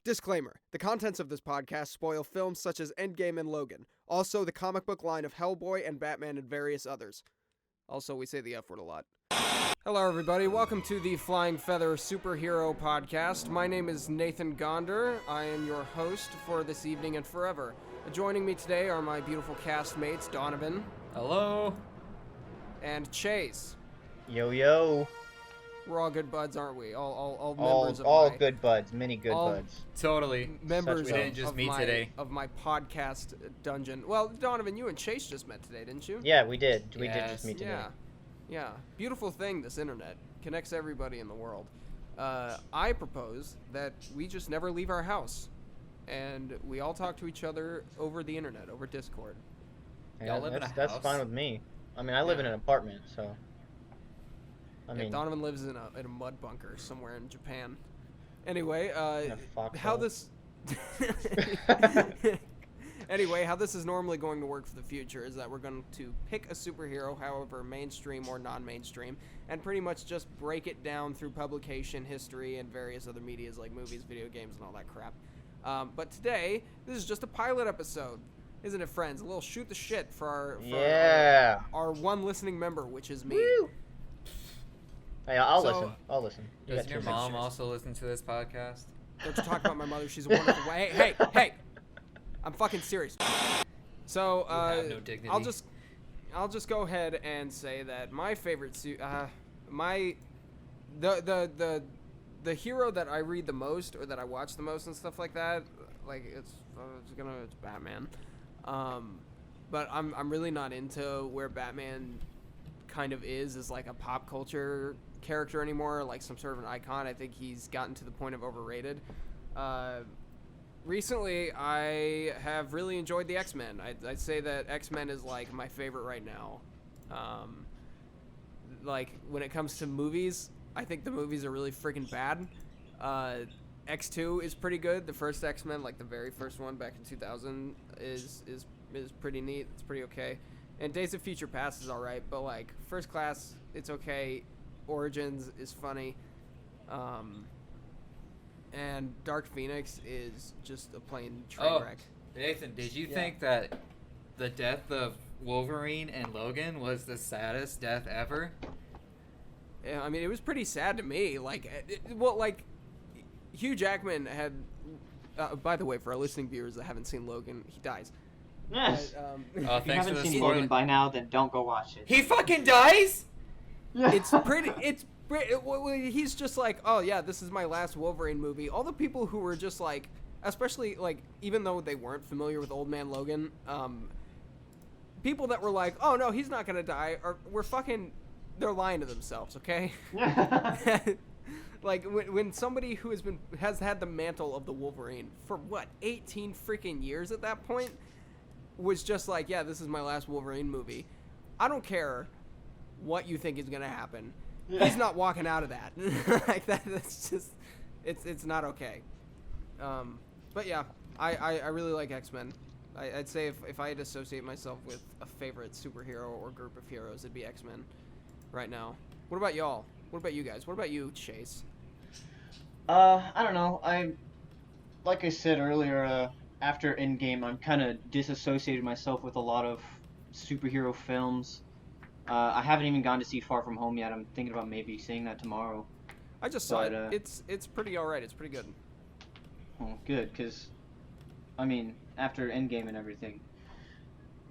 Disclaimer: the contents of this podcast spoil films such as Endgame and Logan. Also, the comic book line of Hellboy and Batman and various others. Also, we say the F word a lot. Hello, everybody. Welcome to the Flying Feather Superhero Podcast. My name is Nathan Gonder. I am your host for this evening and forever. Joining me today are my beautiful castmates, Donovan. Hello. And Chase. Yo, yo. We're all good buds, aren't we? All members of all my... good buds. Many good buds. Totally. Members we didn't just meet today. Of my podcast dungeon. Well, Donovan, you and Chase just met today, didn't you? Yeah, we did. We did just meet today. Yeah. Beautiful thing, this internet. Connects everybody in the world. I propose that we just never leave our house. And we all talk to each other over the internet, over Discord. Yeah, Y'all live in a that's house? fine with me. I mean, I live in an apartment, so... Donovan lives in a mud bunker somewhere in Japan. Anyway, how this is normally going to work for the future is that we're going to pick a superhero, however mainstream or non-mainstream, and pretty much just break it down through publication history and various other medias like movies, video games, and all that crap. But today, this is just a pilot episode. Isn't it, friends? A little shoot the shit for our one listening member, which is me. Woo! Hey, I'll listen. Does your mom also listen to this podcast? Don't you talk about my mother. She's a wonderful... Hey! I'm fucking serious. So, you have no dignity. I'll just go ahead and say that my favorite the hero that I read the most or that I watch the most and stuff like that, like it's Batman. But I'm really not into where Batman kind of is like a pop culture character anymore, like some sort of an icon. I think he's gotten to the point of overrated. Recently, I have really enjoyed the X-Men. I'd say that X-Men is like my favorite right now. Like when it comes to movies, I think the movies are really freaking bad. X2 is pretty good. The first X-Men, like the very first one back in 2000, is pretty neat. It's pretty okay. And Days of Future Past is alright, but like First Class, it's okay. Origins is funny. And Dark Phoenix is just a plain train wreck. Nathan, did you think that the death of Wolverine and Logan was the saddest death ever? Yeah, I mean, it was pretty sad to me. Hugh Jackman had... by the way, for our listening viewers that haven't seen Logan, he dies. Yes. If you haven't seen Logan by now, then don't go watch it. He fucking dies? He's just like, oh yeah, this is my last Wolverine movie. All the people who were just like, especially like, even though they weren't familiar with Old Man Logan, people that were like, oh no, he's not gonna die, they're lying to themselves, okay? Like when somebody who has had the mantle of the Wolverine for 18 freaking years at that point was just like, yeah, this is my last Wolverine movie. I don't care what you think is gonna happen. He's not walking out of that. Like that's just, it's not okay. But yeah, I really like X-Men. I'd say if I had to associate myself with a favorite superhero or group of heroes, it'd be X-Men right now. What about y'all? What about you guys? What about you, Chase? I don't know. Like I said earlier, after Endgame, I'm kind of disassociated myself with a lot of superhero films. I haven't even gone to see Far From Home yet. I'm thinking about maybe seeing that tomorrow. I just saw it. It's pretty alright. It's pretty good. Oh, good, because, I mean, after Endgame and everything,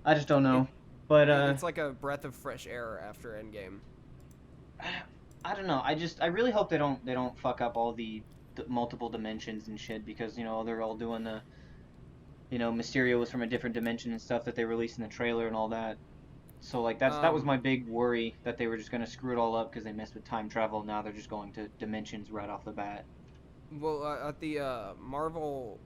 I just don't know. But it's like a breath of fresh air after Endgame. I don't know. I really hope they don't fuck up all the multiple dimensions and shit, because they're all doing the Mysterio was from a different dimension and stuff that they released in the trailer and all that. So like that was my big worry, that they were just gonna screw it all up because they messed with time travel. Now they're just going to dimensions right off the bat. Well, at the Marvel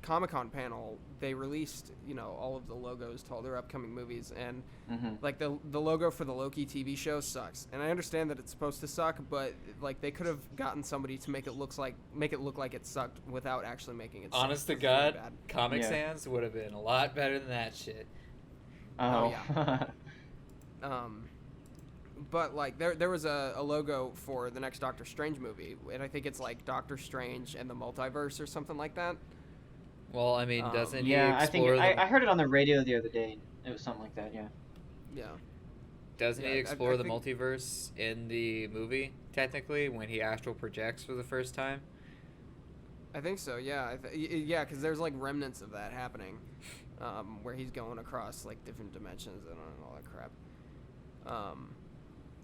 Comic-Con panel, they released all of the logos to all their upcoming movies, and like the logo for the Loki TV show sucks. And I understand that it's supposed to suck, but like they could have gotten somebody to make it look like it sucked without actually making it suck. Honest to God, really Comic Sans would have been a lot better than that shit. Oh yeah. But like there was a logo for the next Doctor Strange movie, and I think it's like Doctor Strange and the Multiverse or something like that. Well, I mean, doesn't he Yeah, I think explore I heard it on the radio the other day. It was something like that. Yeah. Yeah. doesn't yeah, he I explore the think- multiverse in the movie technically when he astral projects for the first time? I think so. Yeah. Yeah, because there's like remnants of that happening, where he's going across like different dimensions and all that crap.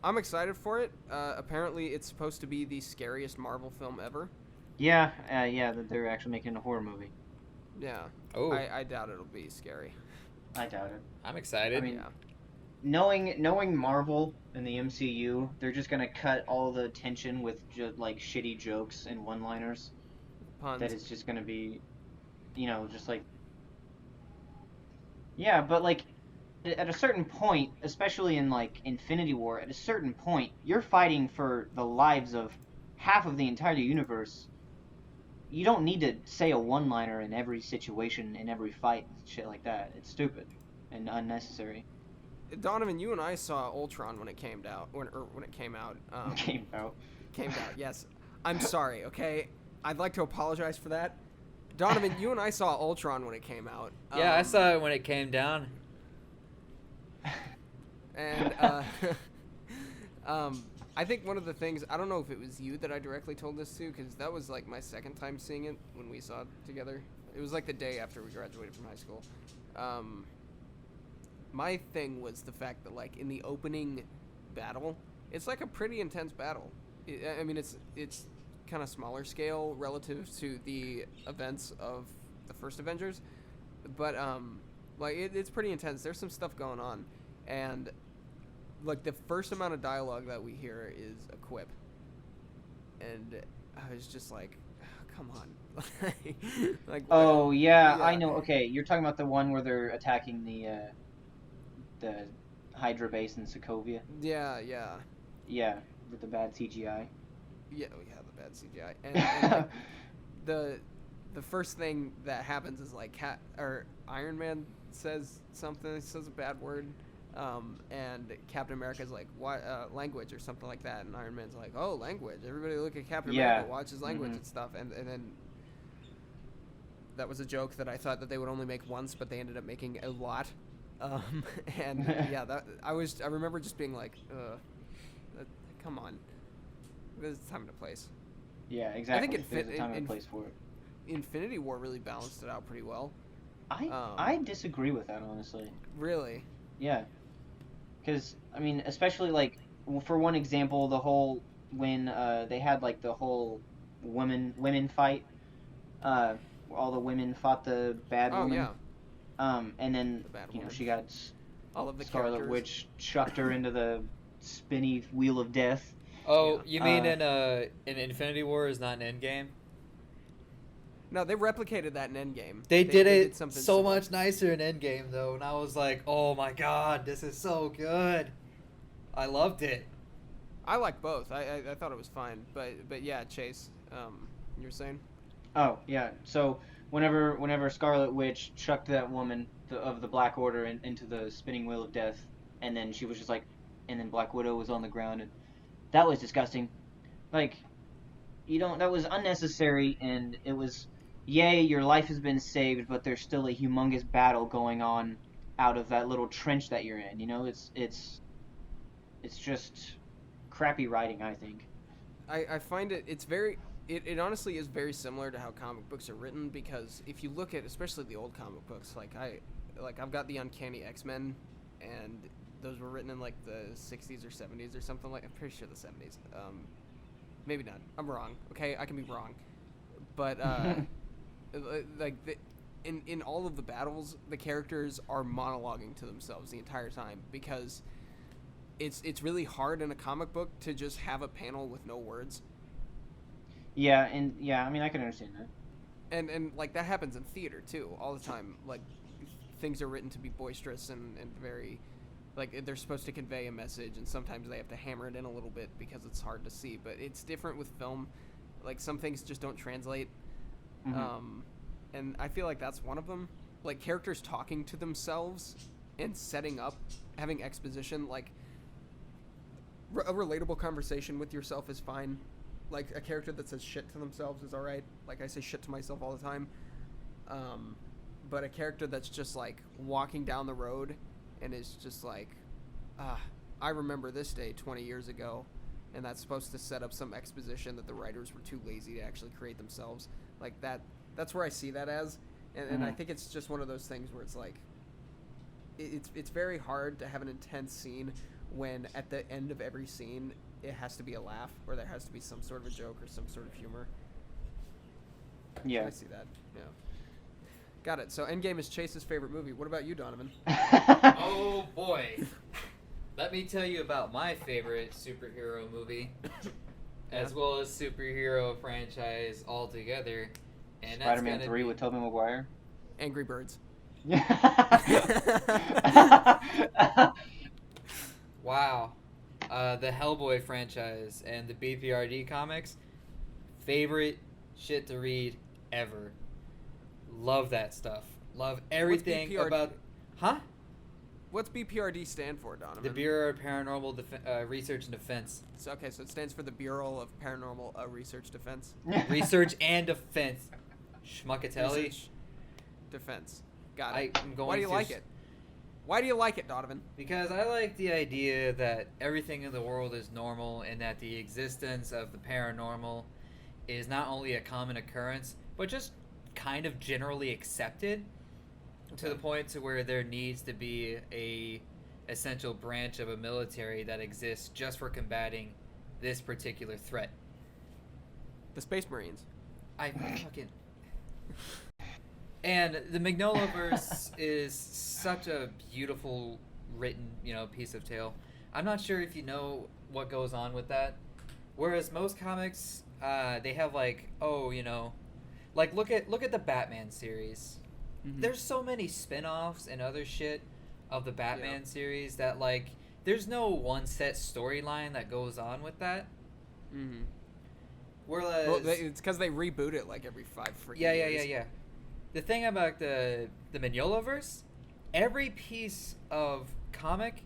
I'm excited for it. Apparently, it's supposed to be the scariest Marvel film ever. Yeah, that they're actually making a horror movie. Yeah. Oh, I doubt it'll be scary. I doubt it. I'm excited. I mean, Yeah. Knowing Marvel and the MCU, they're just gonna cut all the tension with just like shitty jokes and one-liners. Puns. That it's just gonna be, just like. Yeah, but like, at a certain point, especially in like Infinity War, at a certain point, you're fighting for the lives of half of the entire universe. You don't need to say a one-liner in every situation, in every fight, and shit like that. It's stupid and unnecessary. Donovan, you and I saw Ultron when it came out. When it came out. Came out. Came out. Yes. I'm sorry. Okay. I'd like to apologize for that. Donovan, you and I saw Ultron when it came out. Yeah, I saw it when it came down. And I think one of the things, I don't know if it was you that I directly told this to, because that was like my second time seeing it when we saw it together. It was like the day after we graduated from high school. My thing was the fact that like in the opening battle, it's like a pretty intense battle. I mean, it's kind of smaller scale relative to the events of the first Avengers, but like it's pretty intense. There's some stuff going on, and like the first amount of dialogue that we hear is a quip, and I was just like, come on. Like, Oh yeah, yeah. I know. Okay, you're talking about the one where they're attacking the Hydra base in Sokovia. yeah, Yeah, with the bad CGI. yeah, we have the bad CGI, and like, the first thing that happens is like Iron Man says something, says a bad word, and Captain America's like, what language or something like that, and Iron Man's like, oh, language. Everybody look at Captain America, watch his language and stuff, and then that was a joke that I thought that they would only make once, but they ended up making a lot. And yeah, I remember just being like, come on, there's time and a place. Yeah, exactly. I think There's a time and a place for it. Infinity War really balanced it out pretty well. I disagree with that, honestly. Really? Yeah, because I mean, especially like for one example, the whole when they had like the whole women fight, all the women fought the bad Oh woman. yeah. And then The bad you know woman. she got All of the Scarlet characters. Witch chucked her into the spinny wheel of death. Oh, Yeah. you mean in Infinity War is not an Endgame? No, they replicated that in Endgame. They did it something so similar. much nicer in Endgame though, and I was like, oh my god, this is so good. I loved it. I like both. I thought it was fine, but yeah, Chase, you were saying? Oh yeah. So whenever Scarlet Witch chucked that woman of the Black Order into the spinning wheel of death, and then she was just like, and then Black Widow was on the ground, and that was disgusting. Like, that was unnecessary, and it was, yay, your life has been saved, but there's still a humongous battle going on out of that little trench that you're in. You know, it's just crappy writing, I think. I find it honestly is very similar to how comic books are written, because if you look at especially the old comic books, I've got the Uncanny X-Men, and those were written in like the 60s or 70s or something I'm pretty sure the 70s. Maybe not. I'm wrong. Okay, I can be wrong. But in all of the battles, the characters are monologuing to themselves the entire time, because it's really hard in a comic book to just have a panel with no words. Yeah, I mean, I can understand that. And like that happens in theater too all the time. Like things are written to be boisterous and very like they're supposed to convey a message, and sometimes they have to hammer it in a little bit because it's hard to see. But it's different with film. Like some things just don't translate. Mm-hmm. And I feel like that's one of them. Like characters talking to themselves and setting up, having exposition. Like a relatable conversation with yourself is fine. Like, a character that says shit to themselves is alright. Like, I say shit to myself all the time. But a character that's just, like, walking down the road and is just like, I remember this day 20 years ago, and that's supposed to set up some exposition that the writers were too lazy to actually create themselves. Like, that's where I see that as. And I think it's just one of those things where it's like, it's very hard to have an intense scene when at the end of every scene it has to be a laugh, or there has to be some sort of a joke or some sort of humor. Yeah. I see that. Yeah. Got it. So Endgame is Chase's favorite movie. What about you, Donovan? Oh boy. Let me tell you about my favorite superhero movie, as well as superhero franchise altogether. And Spider-Man that's 3 be... with Tobey Maguire. Angry Birds. Wow. The Hellboy franchise and the BPRD comics, favorite shit to read ever. Love that stuff. Love everything about... Huh? What's BPRD stand for, Donovan? The Bureau of Paranormal Research and Defense. So, okay, so it stands for the Bureau of Paranormal Research Defense. Research and Defense. Schmuckatelli. Research Defense. Got it. I'm going Why do you like it? Why do you like it, Donovan? Because I like the idea that everything in the world is normal and that the existence of the paranormal is not only a common occurrence, but just kind of generally accepted to the point to where there needs to be a essential branch of a military that exists just for combating this particular threat. The Space Marines. I fucking... And the Magnolaverse is such a beautiful written, piece of tale. I'm not sure if you know what goes on with that. Whereas most comics, they have like, look at the Batman series. Mm-hmm. There's so many spin-offs and other shit of the Batman series that like there's no one set storyline that goes on with that. Mm-hmm. Whereas it's because they reboot it like every 5 freaking years. Yeah. The thing about the Magnolaverse, every piece of comic,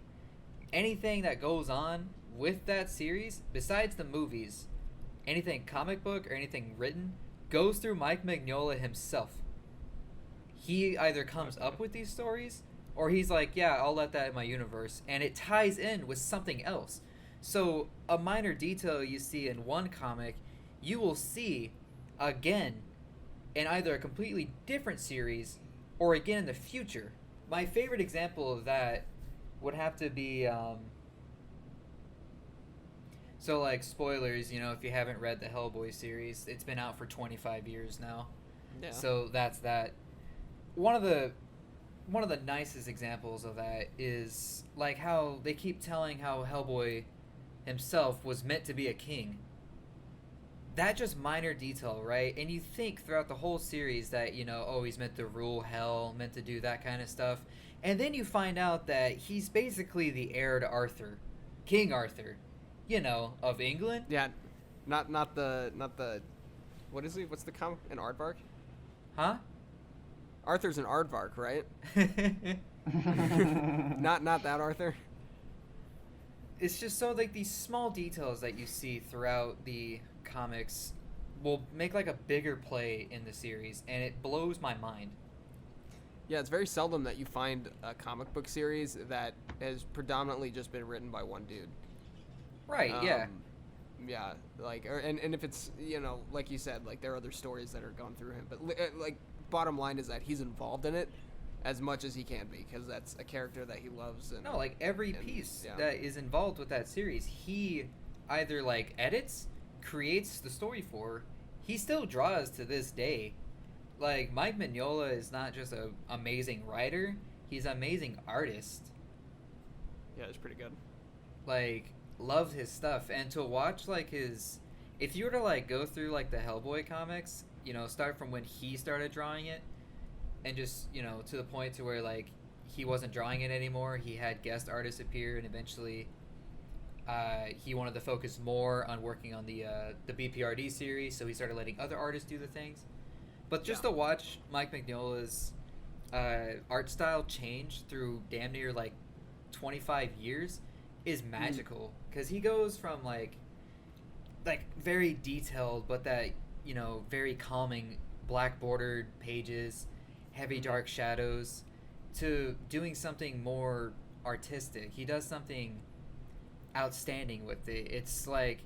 anything that goes on with that series, besides the movies, anything comic book or anything written, goes through Mike Mignola himself. He either comes up with these stories, or he's like, yeah, I'll let that in my universe, and it ties in with something else. So a minor detail you see in one comic, you will see again in either a completely different series or again in the future. My favorite example of that would have to be so like spoilers, if you haven't read the Hellboy series, it's been out for 25 years now. Yeah. So that's that. One of the nicest examples of that is like how they keep telling how Hellboy himself was meant to be a king. That just minor detail, right? And you think throughout the whole series that, he's meant to rule hell, meant to do that kind of stuff. And then you find out that he's basically the heir to Arthur. King Arthur. Of England. Yeah. Not the what is he? What's the comic? An aardvark? Huh? Arthur's an aardvark, right? Not that Arthur. It's just so like these small details that you see throughout the comics will make like a bigger play in the series, and it blows my mind. Yeah, it's very seldom that you find a comic book series that has predominantly just been written by one dude. Right, yeah. Yeah, like, and if it's, like you said, like, there are other stories that are gone through him, but, like, bottom line is that he's involved in it as much as he can be, because that's a character that he loves. And, no, like, every piece that is involved with that series, he either, like, edits, creates the story for, he still draws to this day. Like, Mike Mignola is not just an amazing writer, he's an amazing artist. Yeah, it's pretty good. Like, love his stuff. And to watch, like, if you were to, like, go through, like, the Hellboy comics, start from when he started drawing it, and just, to the point to where, like, he wasn't drawing it anymore, he had guest artists appear, and eventually he wanted to focus more on working on the BPRD series, so he started letting other artists do the things. But just to watch Mike Mignola's art style change through damn near, like, 25 years is magical because he goes from like very detailed, but that very calming black bordered pages, heavy dark shadows, to doing something more artistic. He does something outstanding with it. It's like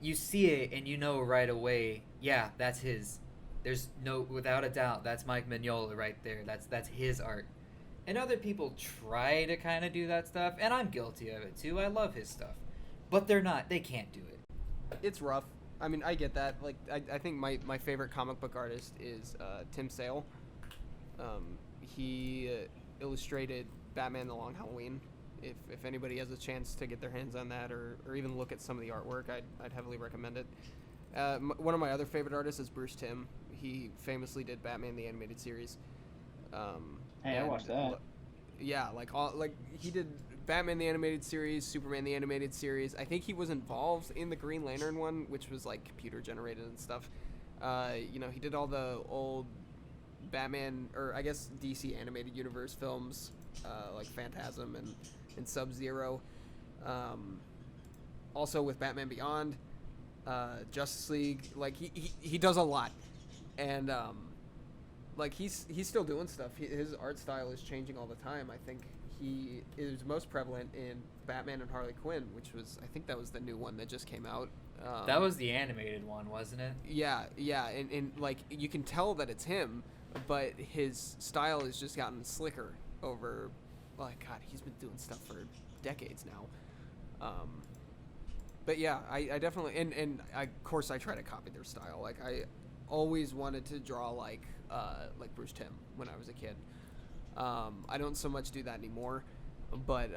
you see it and you know right away, yeah, that's his. There's no, without a doubt, that's Mike Mignola right there. That's his art. And other people try to kind of do that stuff, and I'm guilty of it too. I love his stuff, but they can't do it. It's rough. I mean, I get that. Like, I think my favorite comic book artist is Tim Sale. He illustrated Batman: The Long Halloween. If anybody has a chance to get their hands on that, or even look at some of the artwork, I'd heavily recommend it. One of my other favorite artists is Bruce Timm. He famously did Batman the Animated Series. Hey, I watched that. Yeah, he did Batman the Animated Series, Superman the Animated Series. I think he was involved in the Green Lantern one, which was like computer generated and stuff. He did all the old Batman, or I guess DC Animated Universe films, like Phantasm and Sub-Zero. Also with Batman Beyond, Justice League. Like he does a lot, and like he's still doing stuff. His art style is changing all the time. I think he is most prevalent in Batman and Harley Quinn, which was, I think that was the new one that just came out. That was the animated one, wasn't it? Yeah, and like you can tell that it's him, but his style has just gotten slicker over. Like, God, he's been doing stuff for decades now. But yeah, I definitely, and of course I try to copy their style. Like, I always wanted to draw like Bruce Timm when I was a kid. I don't so much do that anymore, but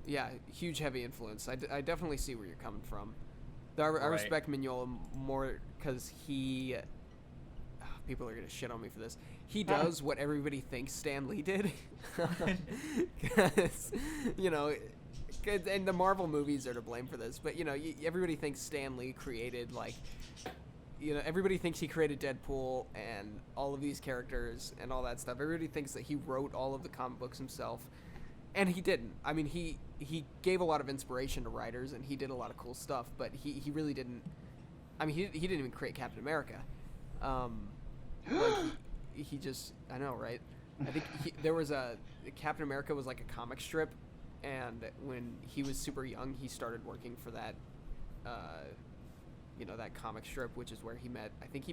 yeah, huge heavy influence. I definitely see where you're coming from. I respect Mignola more because he. People are gonna shit on me for this. He does what everybody thinks Stan Lee did, because and the Marvel movies are to blame for this. But everybody thinks Stan Lee created everybody thinks he created Deadpool and all of these characters and all that stuff. Everybody thinks that he wrote all of the comic books himself, and he didn't. I mean, he gave a lot of inspiration to writers and he did a lot of cool stuff, but he really didn't. I mean, he didn't even create Captain America. He just, I know, right? I think there was Captain America was like a comic strip, and when he was super young, he started working for that, that comic strip, which is where he met. I think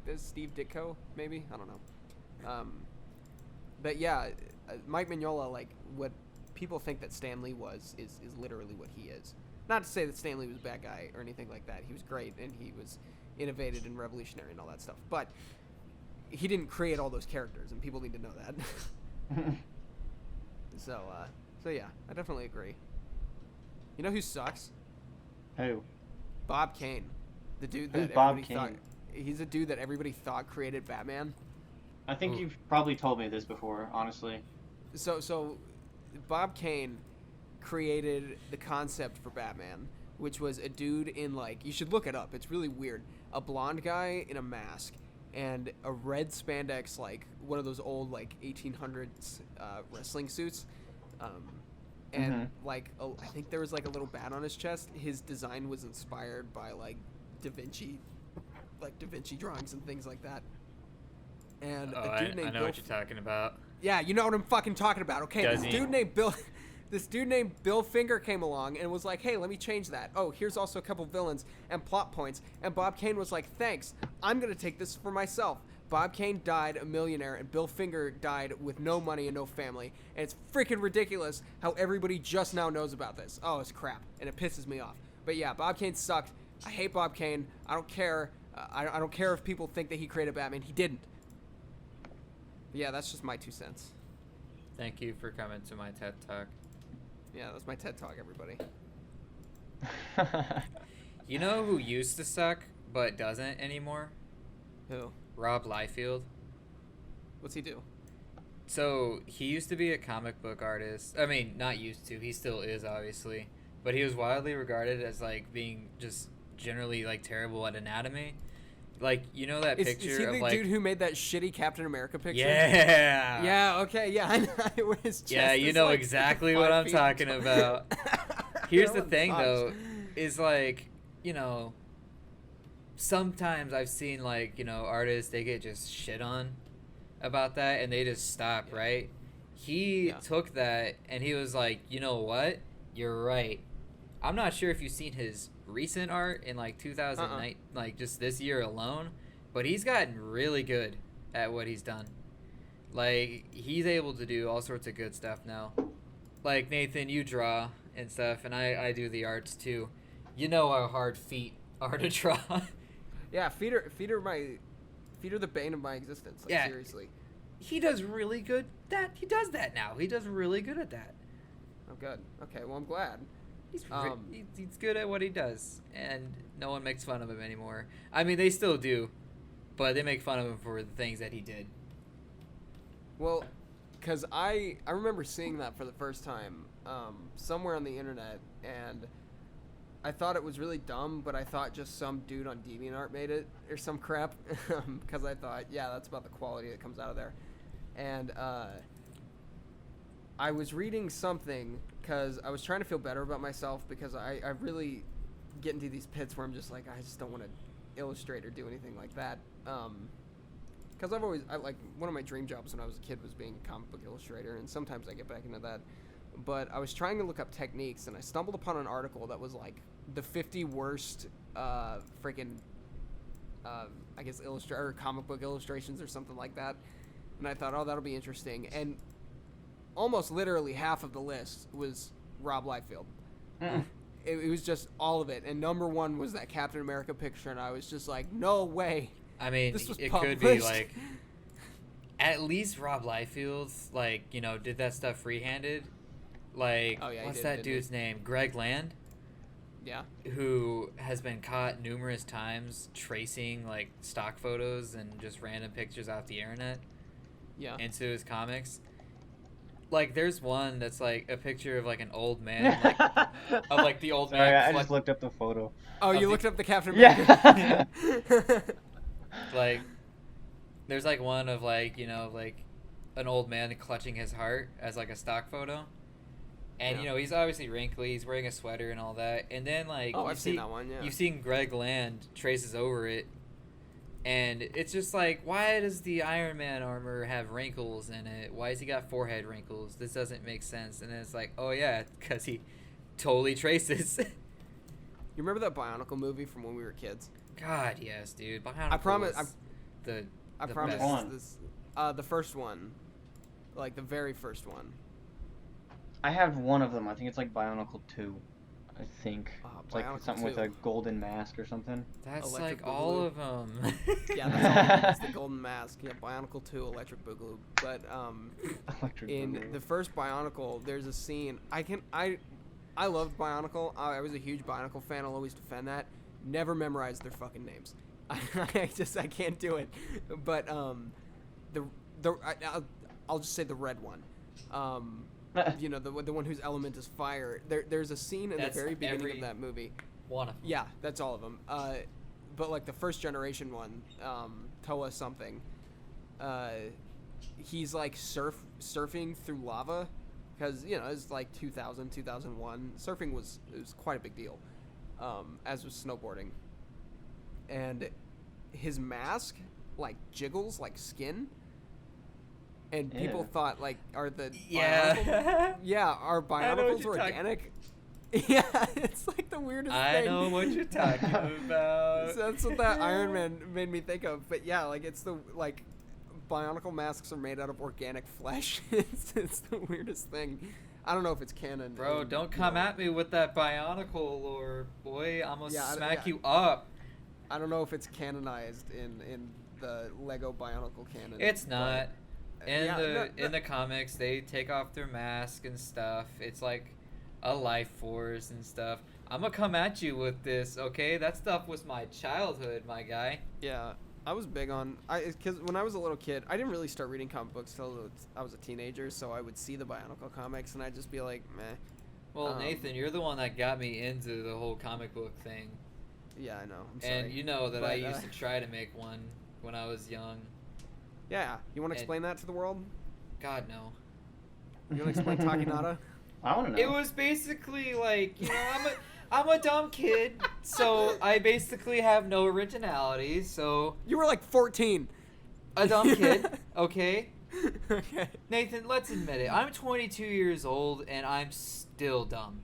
there's Steve Ditko, maybe. I don't know. But yeah, Mike Mignola, like what people think that Stan Lee was, is literally what he is. Not to say that Stan Lee was a bad guy or anything like that. He was great and he was innovative and revolutionary and all that stuff. But he didn't create all those characters, and people need to know that. So yeah, I definitely agree. You know who sucks? Who? Bob Kane. The dude that Who's Bob everybody Kane? thought. He's a dude that everybody thought created Batman. I think you've probably told me this before, honestly. So Bob Kane created the concept for Batman, which was a dude in, like, you should look it up. It's really weird. A blonde guy in a mask and a red spandex, like one of those old like 1800s wrestling suits, and like I think there was like a little bat on his chest. His design was inspired by like Da Vinci drawings and things like that. And a dude named I know Bill what you're talking about. Yeah, you know what I'm fucking talking about. Okay, Does he? This dude named Bill Finger came along and was like, hey, let me change that. Oh, here's also a couple villains and plot points. And Bob Kane was like, thanks. I'm going to take this for myself. Bob Kane died a millionaire and Bill Finger died with no money and no family. And it's freaking ridiculous how everybody just now knows about this. Oh, it's crap. And it pisses me off. But yeah, Bob Kane sucked. I hate Bob Kane. I don't care. I don't care if people think that he created Batman. He didn't. But yeah, that's just my 2 cents. Thank you for coming to my TED Talk. Yeah, that's my TED Talk, everybody. You know who used to suck but doesn't anymore? Who? Rob Liefeld. What's he do? So he used to be a comic book artist. I mean, not used to. He still is, obviously. But he was widely regarded as like being just generally like terrible at anatomy. Like, you know that picture is he of the like dude who made that shitty Captain America picture? Yeah. Yeah, okay, yeah, I know. His chest Yeah, you is, know like, exactly 5 what I'm feet talking tall. about. Here's That the one thing sucks. though, is like, you know, sometimes I've seen like, you know, artists, they get just shit on about that and they just stop, Yeah. right? He Yeah. took that and he was like, you know what? You're right. I'm not sure if you've seen his recent art in like 2009, like just this year alone, but he's gotten really good at what he's done. Like, he's able to do all sorts of good stuff now. Like, Nathan, you draw and stuff, and I do the arts too. You know how hard feet are to draw. Yeah, feet are the bane of my existence. Like, Yeah. seriously. He does really good he does that now. He does really good at that. Oh, good. Okay, well, I'm glad. He's good at what he does, and no one makes fun of him anymore. I mean, they still do, but they make fun of him for the things that he did. Well, because I remember seeing that for the first time somewhere on the internet, and I thought it was really dumb, but I thought just some dude on DeviantArt made it or some crap, because I thought, yeah, that's about the quality that comes out of there. And I was reading something because I was trying to feel better about myself, because I really get into these pits where I'm just like, I just don't want to illustrate or do anything like that. Because like, one of my dream jobs when I was a kid was being a comic book illustrator, and sometimes I get back into that. But I was trying to look up techniques, and I stumbled upon an article that was like the 50 worst freaking I guess comic book illustrations or something like that. And I thought, oh, that'll be interesting. And almost literally half of the list was Rob Liefeld. It was just all of it. And number one was that Captain America picture, and I was just like, no way. I mean, This was it published. could be like, at least Rob Liefeld, like, you know, did that stuff free-handed. Like, Oh, yeah, he what's did, that didn't he? dude's name? Greg Land, Yeah. who has been caught numerous times tracing like stock photos and just random pictures off the internet Yeah. into his comics. Like, there's one that's like a picture of like an old man, like, of like the old Sorry, man. I just looked up the photo. Oh, of you the- looked up the Captain America? Yeah. Like, there's like one of like, you know, like an old man clutching his heart as like a stock photo. And, Yeah. you know, he's obviously wrinkly, he's wearing a sweater and all that. And then, like, Oh, I've seen that one, yeah. You've seen Greg Land traces over it. And it's just like, why does the Iron Man armor have wrinkles in it? Why has he got forehead wrinkles? This doesn't make sense. And then it's like, oh, yeah, because he totally traces. You remember that Bionicle movie from when we were kids? God, yes, dude. I promise. The promise best. One. this. The first one, like the very first one. I have one of them. I think it's like Bionicle 2. I think. It's like Bionicle something with 2. a golden mask or something. That's Electric like all Boogaloo. of them. Yeah, that's all. It's the Golden Mask. Yeah, Bionicle 2, Electric Boogaloo. But Electric in Boogaloo. the first Bionicle, there's a scene. I loved Bionicle. I was a huge Bionicle fan. I'll always defend that. Never memorized their fucking names. I can't do it. But I'll just say the red one. You know, the one whose element is fire. There's a scene in That's the very beginning every- of that movie. One of them. Yeah, that's all of them. But like the first generation one, Toa something, he's like surfing through lava, because you know it's like 2000, 2001. Surfing was quite a big deal, as was snowboarding. And his mask like jiggles like skin. And people Ew. thought, like, are the Bionicle, Yeah. yeah, are I know what Bionicles you're talking- organic? Yeah, it's like the weirdest I thing. know what you're talking about. So that's what that Iron Man made me think of. But yeah, like it's the like Bionicle masks are made out of organic flesh. It's the weirdest thing. I don't know if it's canon. Bro, don't come at me with that Bionicle lore, boy. I'm gonna Yeah, smack yeah. you up. I don't know if it's canonized in the Lego Bionicle canon. It's but- not. In yeah, in the comics, they take off their mask and stuff. It's like a life force and stuff. I'm gonna come at you with this, okay? That stuff was my childhood, my guy. Yeah, I was big on because when I was a little kid, I didn't really start reading comic books till I was a teenager. So I would see the Bionicle comics and I'd just be like, meh. Well, Nathan, you're the one that got me into the whole comic book thing. Yeah, I know. I'm sorry. And you know that But, I used to try to make one when I was young. Yeah, you want to and- explain that to the world? God, no. You want to explain Takinada? I want to know. It was basically like, I'm a dumb kid, so I basically have no originality, so You were like 14. a dumb kid, okay? Okay. Nathan, let's admit it. I'm 22 years old and I'm still dumb.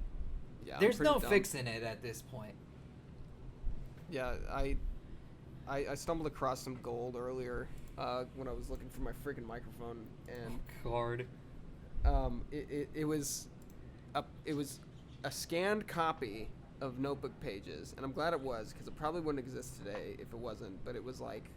Yeah, I'm There's pretty no dumb. fixing it at this point. Yeah, I stumbled across some gold earlier when I was looking for my freaking microphone, and Card. it was a scanned copy of notebook pages, and I'm glad it was, because it probably wouldn't exist today if it wasn't. But it was like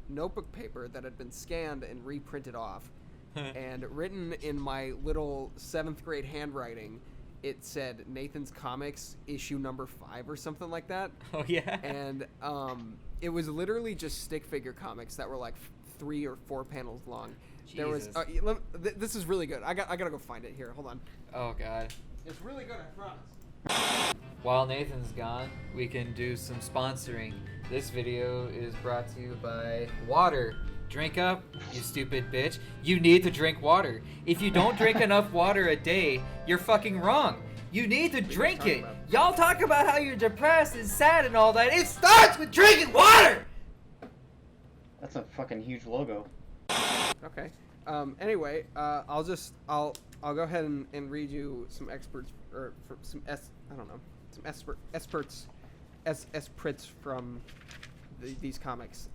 notebook paper that had been scanned and reprinted off, and written in my little 7th grade handwriting. It said Nathan's Comics issue number 5 or something like that. Oh, yeah? And it was literally just stick figure comics that were like 3 or 4 panels long. There was Jesus. this is really good. I gotta go find it here. Hold on. Oh, God. It's really good, I promise. While Nathan's gone, we can do some sponsoring. This video is brought to you by water. Drink up, you stupid bitch. You need to drink water. If you don't drink enough water a day, you're fucking wrong. You need to drink talking it. about? Y'all talk about how you're depressed and sad and all that. It starts with drinking water! That's a fucking huge logo. Okay. Anyway, I'll go ahead and read you some experts or for some experts from these comics.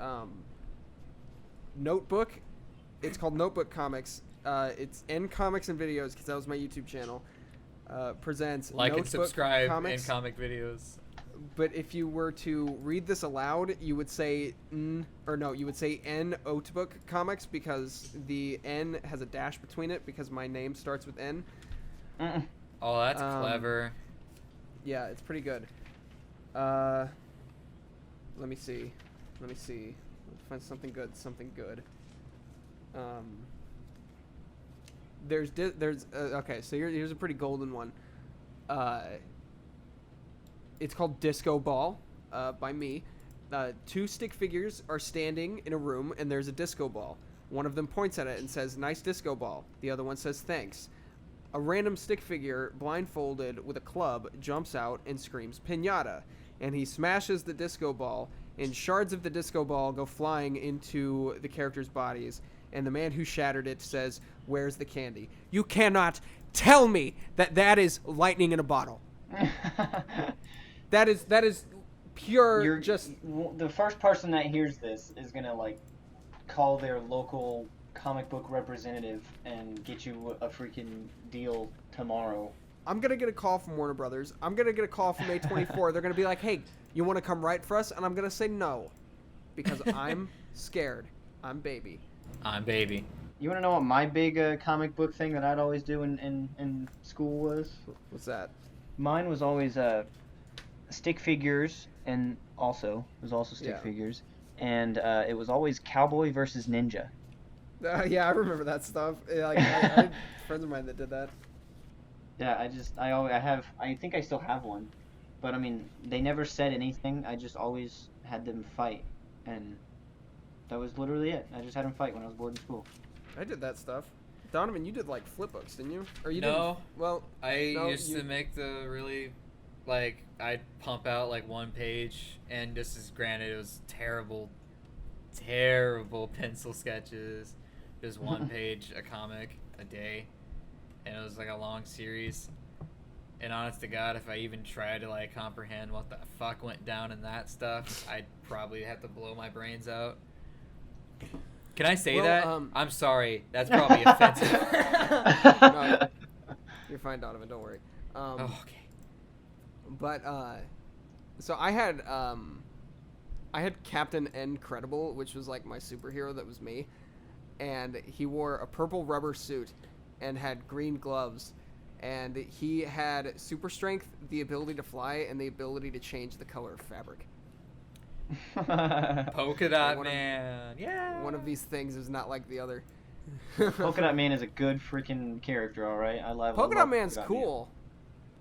Notebook. It's called Notebook Comics. It's N Comics and Videos, because that was my YouTube channel. Presents Like and Notebook subscribe Comics, in comic videos. but if you were to read this aloud, you would say you would say N Notebook Comics, because the N has a dash between it, because my name starts with N. Oh, that's Um, clever. Yeah, it's pretty good. Let me see. Let's find something good. Okay, so here's a pretty golden one. It's called Disco Ball, by me. 2 stick figures are standing in a room, and there's a disco ball. One of them points at it and says, "Nice disco ball." The other one says, "Thanks." A random stick figure, blindfolded with a club, jumps out and screams, "Piñata!" And he smashes the disco ball, and shards of the disco ball go flying into the characters' bodies. And the man who shattered it says, "Where's the candy?" You cannot tell me that is lightning in a bottle. That is pure. The first person that hears this is gonna like call their local comic book representative and get you a freaking deal tomorrow. I'm gonna get a call from Warner Brothers. I'm gonna get a call from A24. They're gonna be like, "Hey, you want to come write for us?" And I'm gonna say no, because I'm scared. I'm baby. You want to know what my big comic book thing that I'd always do in school was? What's that? Mine was always stick figures, and also stick Yeah. figures, and it was always cowboy versus ninja. Yeah, I remember that stuff. Yeah, like, I had friends of mine that did that. Yeah, I think I still have one, but I mean, they never said anything. I just always had them fight, and that was literally it. I just had them fight when I was bored in school. I did that stuff. Donovan, you did like flip books, didn't you? Or you No. didn't? Well, I no, used to make the really, like, I'd pump out like 1 page, and this is granted, it was terrible pencil sketches. Just 1 page a comic a day, and it was like a long series. And honest to God, if I even tried to like comprehend what the fuck went down in that stuff, I'd probably have to blow my brains out. Can I say Well, that? I'm sorry. That's probably offensive. No, you're fine, Donovan. Don't worry. Oh, okay. But so I had Captain Incredible, which was like my superhero that was me, and he wore a purple rubber suit and had green gloves, and he had super strength, the ability to fly, and the ability to change the color of fabric. Polka Dot One of- Man. Yeah. One of these things is not like the other. Polka Dot Man is a good freaking character, all right. I love. Polka I love Dot Man's Polka Dot Man. cool.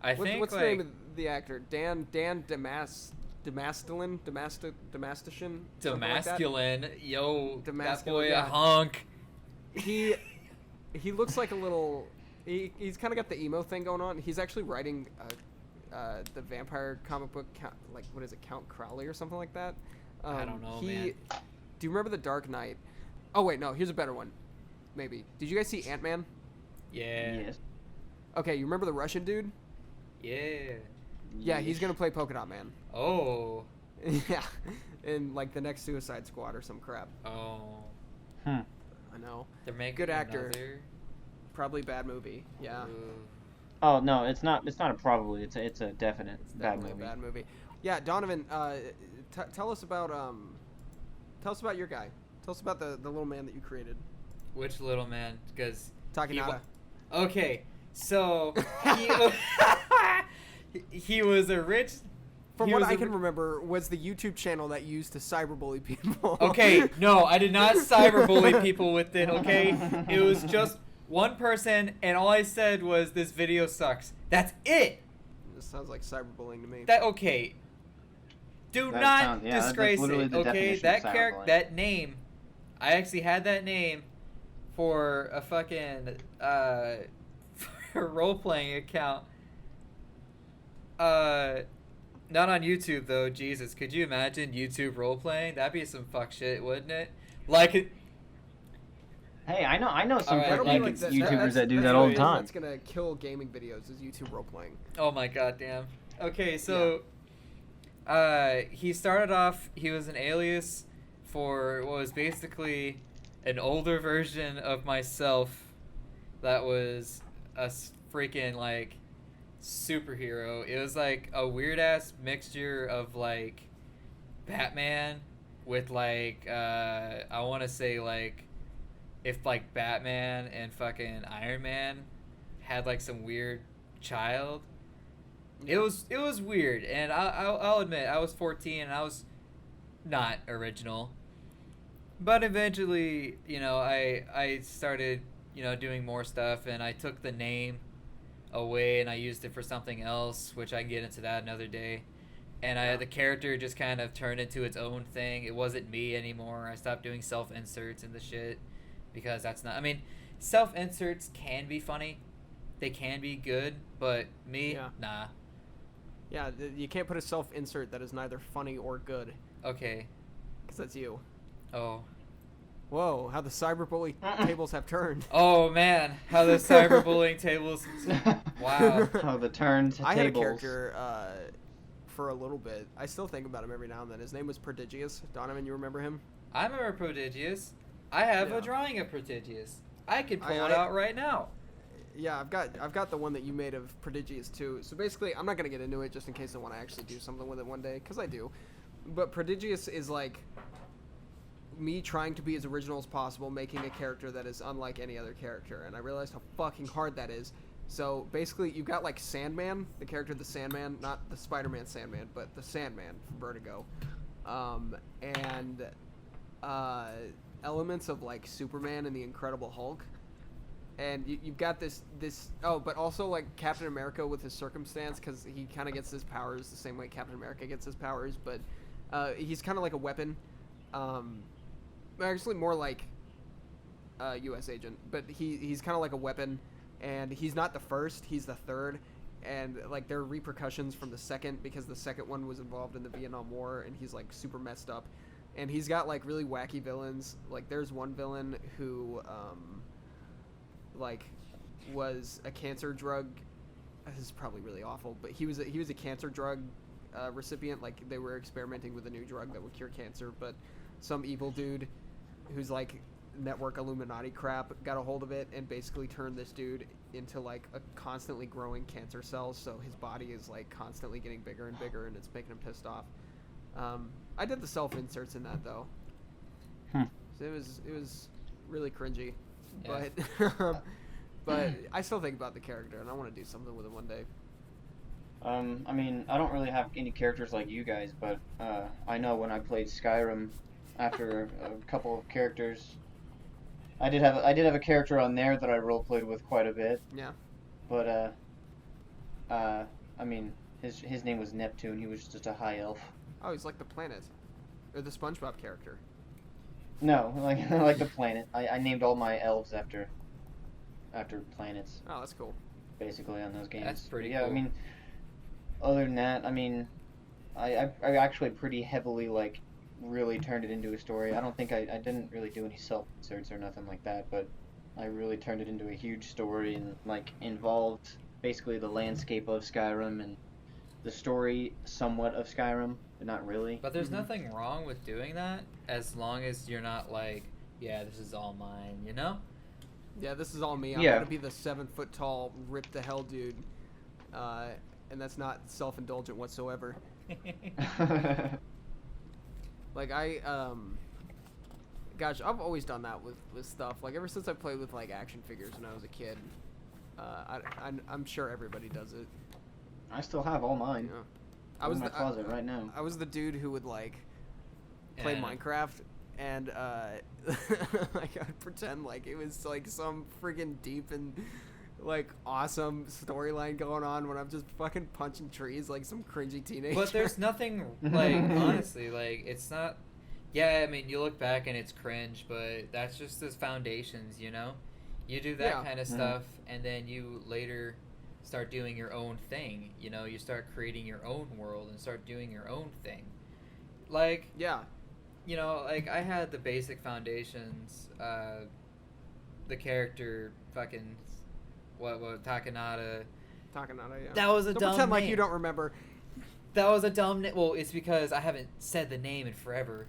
I think What's like the name of the actor? Dan Damas. Damastishin. something like that. Damasculine, yo, that Damasculine, boy yeah. a hunk. He looks like a little. He's kind of got the emo thing going on. He's actually writing the vampire comic book, like what is it, Count Crowley or something like that. I don't know, man. Do you remember The Dark Knight? Oh wait, no. Here's a better one. Maybe. Did you guys see Ant-Man? Yeah. Yes. Okay, you remember the Russian dude? Yeah. Yeah, he's gonna play Polka Dot Man. Oh. Yeah, in like the next Suicide Squad or some crap. Oh. I know. They're making Good actor. another? Probably bad movie. Yeah. Ooh. Oh no, it's not a probably. It's a definite It's bad definitely movie. a bad movie. Yeah, Donovan, tell us about your guy. Tell us about the little man that you created. Which little man? Because Takenada. okay, so he was a rich. From he what was I a can ri- remember, was the YouTube channel that used to cyberbully people. Okay, no, I did not cyberbully people with it. Okay, it was just one person, and all I said was this video sucks. That's it. This sounds like cyberbullying to me. That okay. Do That not sounds- yeah, that's disgrace literally it. the Okay, definition that of character, cyberbullying. that name. I actually had that name for a fucking for a role playing account. Not on YouTube though. Jesus, could you imagine YouTube role playing? That'd be some fuck shit, wouldn't it? Like, Hey, I know some Alright, That'll like, be freaking that- YouTubers that's- that do that's that all the the thing time. That's gonna kill gaming videos is YouTube role playing. oh my goddamn. Okay, so he started off. He was an alias for what was basically an older version of myself. That was a freaking like superhero. It was like a weird ass mixture of like Batman with like I want to say like if like Batman and fucking Iron Man had like some weird child. It was weird, and I'll admit I was 14 and I was not original. But eventually, you know, I started, you know, doing more stuff, and I took the name away and I used it for something else, which I can get into that another day. And the character just kind of turned into its own thing. It wasn't me anymore. I stopped doing self-inserts and the shit because that's not. I mean, self-inserts can be funny, they can be good, but me, Yeah. nah. Yeah, you can't put a self-insert that is neither funny or good, Okay. because that's you. Oh. Whoa, how the cyberbully tables have turned. Oh man, how the cyberbullying tables. Wow. Oh, the turned I had a tables. character for a little bit. I still think about him every now and then. His name was Prodigious. Donovan, you remember him? I remember Prodigious. I have Yeah. a drawing of Prodigious. I could pull I- it out right now. Yeah, I've got the one that you made of Prodigious too. So basically, I'm not gonna get into it just in case I want to actually do something with it one day, because I do. But Prodigious is like me trying to be as original as possible, making a character that is unlike any other character, and I realized how fucking hard that is. So basically, you've got like Sandman, the character the Sandman, not the Spider-Man Sandman, but the Sandman from Vertigo, and elements of like Superman and the Incredible Hulk. And you've got this oh, but also like Captain America with his circumstance, because he kind of gets his powers the same way Captain America gets his powers, but he's kind of like a weapon. Actually more like a U.S. agent, but he's kind of like a weapon, and he's not the first, he's the third, and like there are repercussions from the second, because the second one was involved in the Vietnam War, and he's like super messed up, and he's got like really wacky villains. Like there's one villain who like was a cancer drug. This is probably really awful, but he was a cancer drug recipient. Like they were experimenting with a new drug that would cure cancer, but some evil dude who's like network Illuminati crap got a hold of it and basically turned this dude into like a constantly growing cancer cells, so his body is like constantly getting bigger and bigger, and it's making him pissed off. I did the self-inserts in that though. So it was really cringy. Yeah. But I still think about the character, and I want to do something with it one day. I mean, I don't really have any characters like you guys, but I know when I played Skyrim, after a couple of characters, I did have a character on there that I roleplayed with quite a bit. Yeah. But I mean, his name was Neptune. He was just a high elf. Oh, he's like the planet, or the SpongeBob character. No, like the planet. I named all my elves after planets, Oh, that's cool. basically, on those games. That's pretty Yeah, cool. I mean, other than that, I mean, I actually pretty heavily, like, really turned it into a story. I don't think I didn't really do any self-inserts or nothing like that, but I really turned it into a huge story and, like, involved basically the landscape of Skyrim and the story somewhat of Skyrim, but not really. But there's Mhm. nothing wrong with doing that as long as you're not like, yeah, this is all mine, you know? Yeah, this is all me. I'm Yeah. gonna be the 7 foot tall, ripped to hell dude, and that's not self-indulgent whatsoever. Like gosh, I've always done that with stuff. Like ever since I played with like action figures when I was a kid. I'm sure everybody does it. I still have all mine. Yeah. I was in my closet right now. I was the dude who would like play Yeah. Minecraft and like I'd pretend like it was like some friggin' deep and like awesome storyline going on when I'm just fucking punching trees like some cringy teenager. But there's nothing, like, honestly, like, it's not. Yeah, I mean, you look back and it's cringe, but that's just the foundations, you know? You do that Yeah. kind of Mhm. stuff, and then you later start doing your own thing, you know? You start creating your own world and start doing your own thing. Like, Yeah. you know, like, I had the basic foundations, the character, fucking, what, Takanada. Takanada, yeah. That was a Don't dumb pretend like name. you don't remember. That was a dumb name. Well, it's because I haven't said the name in forever.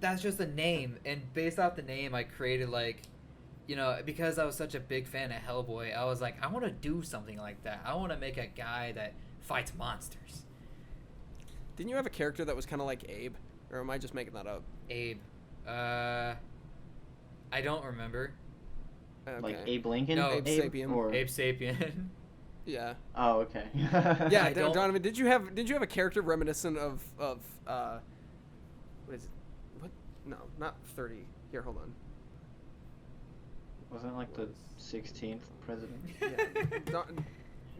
That's just a name, and based off the name, I created, like, you know, because I was such a big fan of Hellboy, I was like, I want to do something like that. I want to make a guy that fights monsters. Didn't you have a character that was kind of like Abe? Or am I just making that up? Abe. I don't remember. Okay. Like Abe Lincoln? No, Abe Sapien. Or... Abe Sapien. Yeah. Oh, okay. Yeah, I don't- Donovan, did you have a character reminiscent of what is it? What? No, not 30. Here, hold on. Wasn't it like the 16th president? Yeah. I Donovan,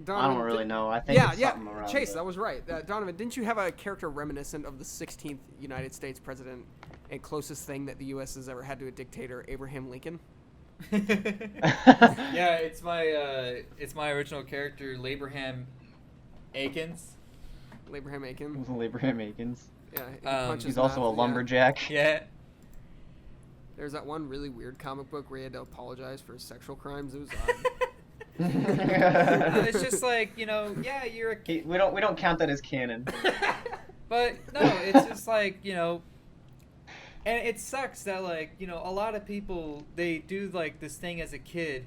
don't really did- know. I think Yeah, it's yeah. something around Chase, the- that was right. Donovan, didn't you have a character reminiscent of the 16th United States president and closest thing that the U.S. has ever had to a dictator, Abraham Lincoln? Yeah, it's my original character, Labraham Akins. Abraham Aiken. Abraham Akins. Yeah, he Um, punches He's also a mouth, yeah. lumberjack. Yeah. There's that one really weird comic book where he had to apologize for his sexual crimes. It was odd. It's just like, you know, yeah, you're a We don't count that as canon. But no, it's just like, you know, and it sucks that, like, you know, a lot of people, they do like this thing as a kid,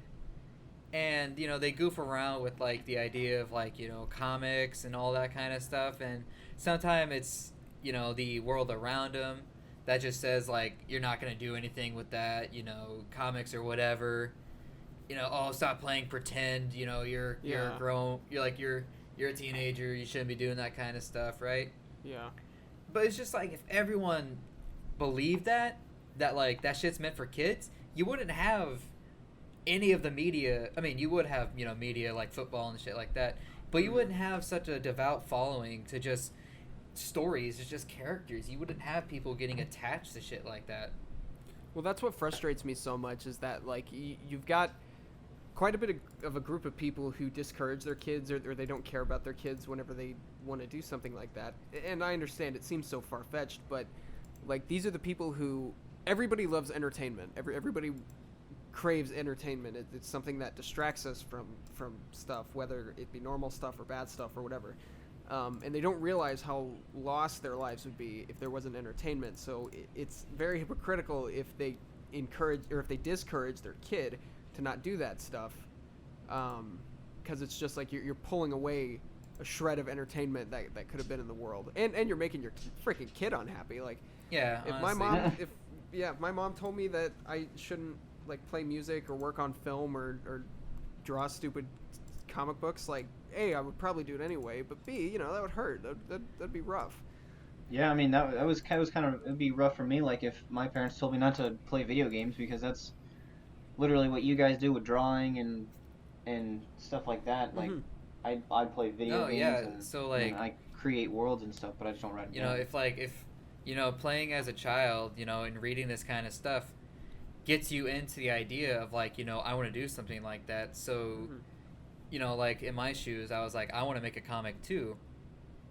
and, you know, they goof around with like the idea of, like, you know, comics and all that kind of stuff, and sometimes it's, you know, the world around them that just says, like, you're not gonna do anything with that, you know, comics or whatever, you know, oh, stop playing pretend, you know, you're Yeah. grown, you're a teenager, you shouldn't be doing that kind of stuff, right? Yeah. But it's just like, if everyone believed that like that shit's meant for kids, you wouldn't have any of the media. I mean, you would have, you know, media like football and shit like that, but you wouldn't have such a devout following to just stories. It's just characters. You wouldn't have people getting attached to shit like that. Well, that's what frustrates me so much is that, like, you've got quite a bit of a group of people who discourage their kids or they don't care about their kids whenever they want to do something like that. And I understand it seems so far-fetched, but, like, these are the people who... Everybody loves entertainment. Everybody craves entertainment. It's something that distracts us from stuff, whether it be normal stuff or bad stuff or whatever. And they don't realize how lost their lives would be if there wasn't entertainment. So it's very hypocritical if they encourage or if they discourage their kid to not do that stuff, because it's just like you're pulling away a shred of entertainment that could have been in the world, and you're making your freaking kid unhappy. Like, Yeah. if honestly. my mom told me that I shouldn't like play music or work on film or draw stupid comic books, like, A, I would probably do it anyway, but B, you know, that would hurt. That'd be rough. Yeah, I mean that was kind of it'd be rough for me. Like if my parents told me not to play video games because that's literally what you guys do with drawing and stuff like that. Like Mhm. I'd play video Oh, games. yeah, And, so, like- and I create worlds and stuff, but I just don't write it You know, down. if playing as a child, and reading this kind of stuff gets you into the idea of like, I want to do something like that. So, like in my shoes, I was like, I want to make a comic too.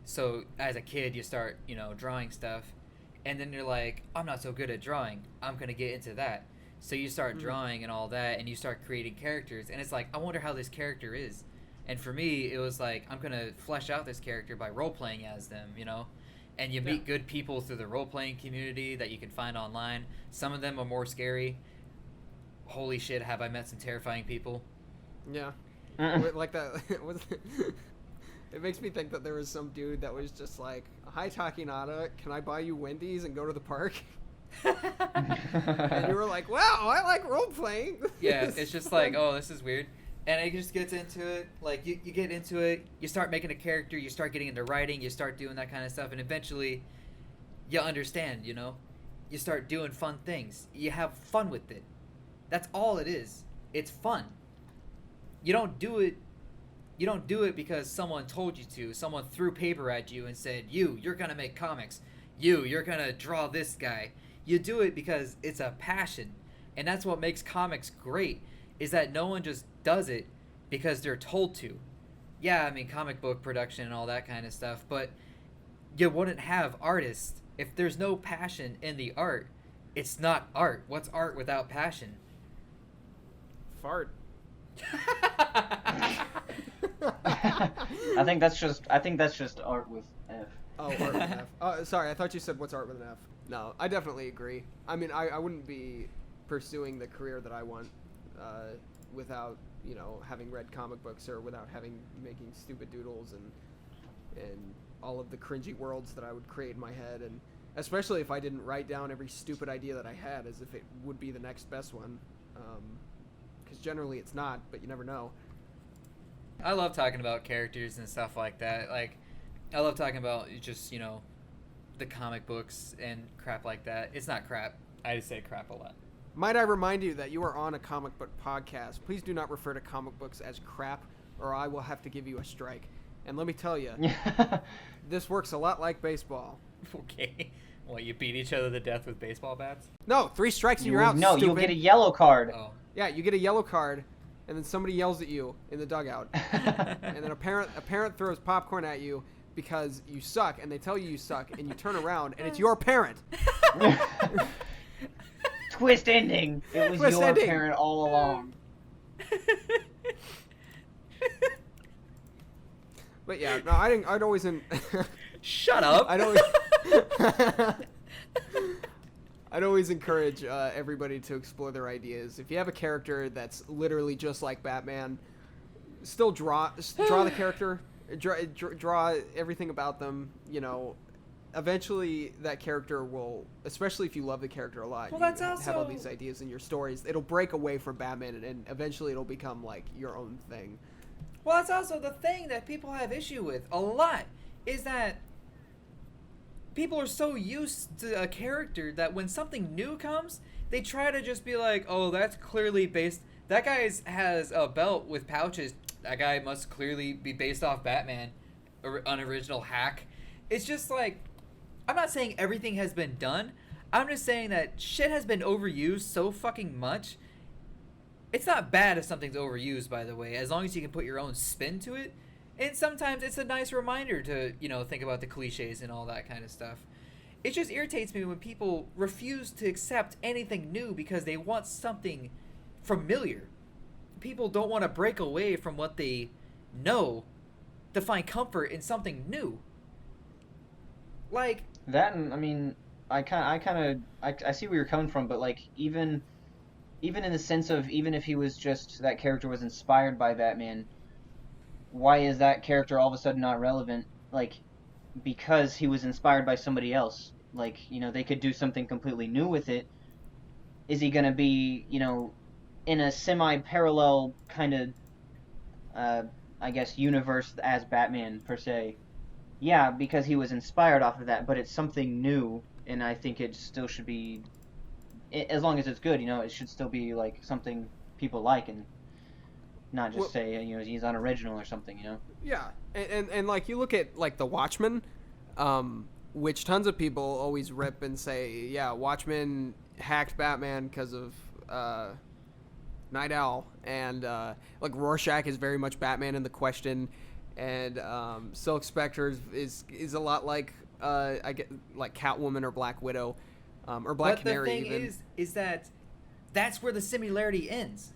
So as a kid, you start, drawing stuff, and then you're like, I'm not so good at drawing. I'm going to get into that. So you start drawing and all that, and you start creating characters, and it's like, I wonder how this character is. And for me, it was like, I'm going to flesh out this character by role-playing as them, And you meet good people through the role-playing community that you can find online. Some of them are more scary. Holy shit, have I met some terrifying people. Yeah. Like that. It makes me think that there was some dude that was just like, hi, Takinada, can I buy you Wendy's and go to the park? And you were like, wow, I like role-playing. Yeah, it's just like, oh, this is weird. And it just gets into it. Like, you get into it, you start making a character, you start getting into writing, you start doing that kind of stuff, and eventually you understand, You start doing fun things. You have fun with it. That's all it is. It's fun. You don't do it because someone told you to. Someone threw paper at you and said, you're going to make comics. You're going to draw this guy. You do it because it's a passion. And that's what makes comics great, is that no one just does it because they're told to. Yeah, I mean, comic book production and all that kind of stuff, but you wouldn't have artists. If there's no passion in the art, it's not art. What's art without passion? Fart. I think that's just art with F. Oh, art with an F. Sorry, I thought you said what's art with an F. No, I definitely agree. I mean, I wouldn't be pursuing the career that I want without, having read comic books or without making stupid doodles and all of the cringy worlds that I would create in my head, and especially if I didn't write down every stupid idea that I had as if it would be the next best one. Because generally it's not, but you never know. I love talking about characters and stuff like that. Like, I love talking about just, the comic books and crap like that. It's not crap. I just say crap a lot. Might I remind you that you are on a comic book podcast. Please do not refer to comic books as crap, or I will have to give you a strike. And let me tell you, this works a lot like baseball. Okay. What, you beat each other to death with baseball bats? No, 3 strikes and you're out, No, stupid. you'll get a yellow card. Oh. Yeah, you get a yellow card, and then somebody yells at you in the dugout. And then a parent throws popcorn at you because you suck, and they tell you suck, and you turn around, and it's your parent. Twist ending. It was Twist your ending. parent all along. But yeah, no, I'd always... Shut up! I'd always encourage everybody to explore their ideas. If you have a character that's literally just like Batman, still draw the character, draw everything about them. Eventually that character will, especially if you love the character a lot, Well, you that's have all also- these ideas in your stories. It'll break away from Batman, and eventually it'll become like your own thing. Well, that's also the thing that people have issue with a lot, is that people are so used to a character that when something new comes, they try to just be like, oh, that's clearly based... That guy has a belt with pouches. That guy must clearly be based off Batman, an original hack. It's just like... I'm not saying everything has been done. I'm just saying that shit has been overused so fucking much. It's not bad if something's overused, by the way, as long as you can put your own spin to it. And sometimes it's a nice reminder to, think about the cliches and all that kind of stuff. It just irritates me when people refuse to accept anything new because they want something familiar. People don't want to break away from what they know to find comfort in something new. Like... That, and, I mean, I see where you're coming from, but, like, even in the sense of, even if he was just, that character was inspired by Batman, why is that character all of a sudden not relevant? Like, because he was inspired by somebody else. Like, they could do something completely new with it. Is he gonna be, in a semi-parallel kind of, I guess, universe as Batman, per se? Yeah, because he was inspired off of that, but it's something new, and I think it still should be, as long as it's good, it should still be, like, something people like, and not just Well- say he's unoriginal or something. Yeah, and like you look at like the Watchmen, which tons of people always rip and say, yeah, Watchmen hacked Batman because of Night Owl, and like Rorschach is very much Batman in The Question, and Silk Spectre is a lot like I get like Catwoman or Black Widow, or Black But Canary. the thing even. is that that's where the similarity ends.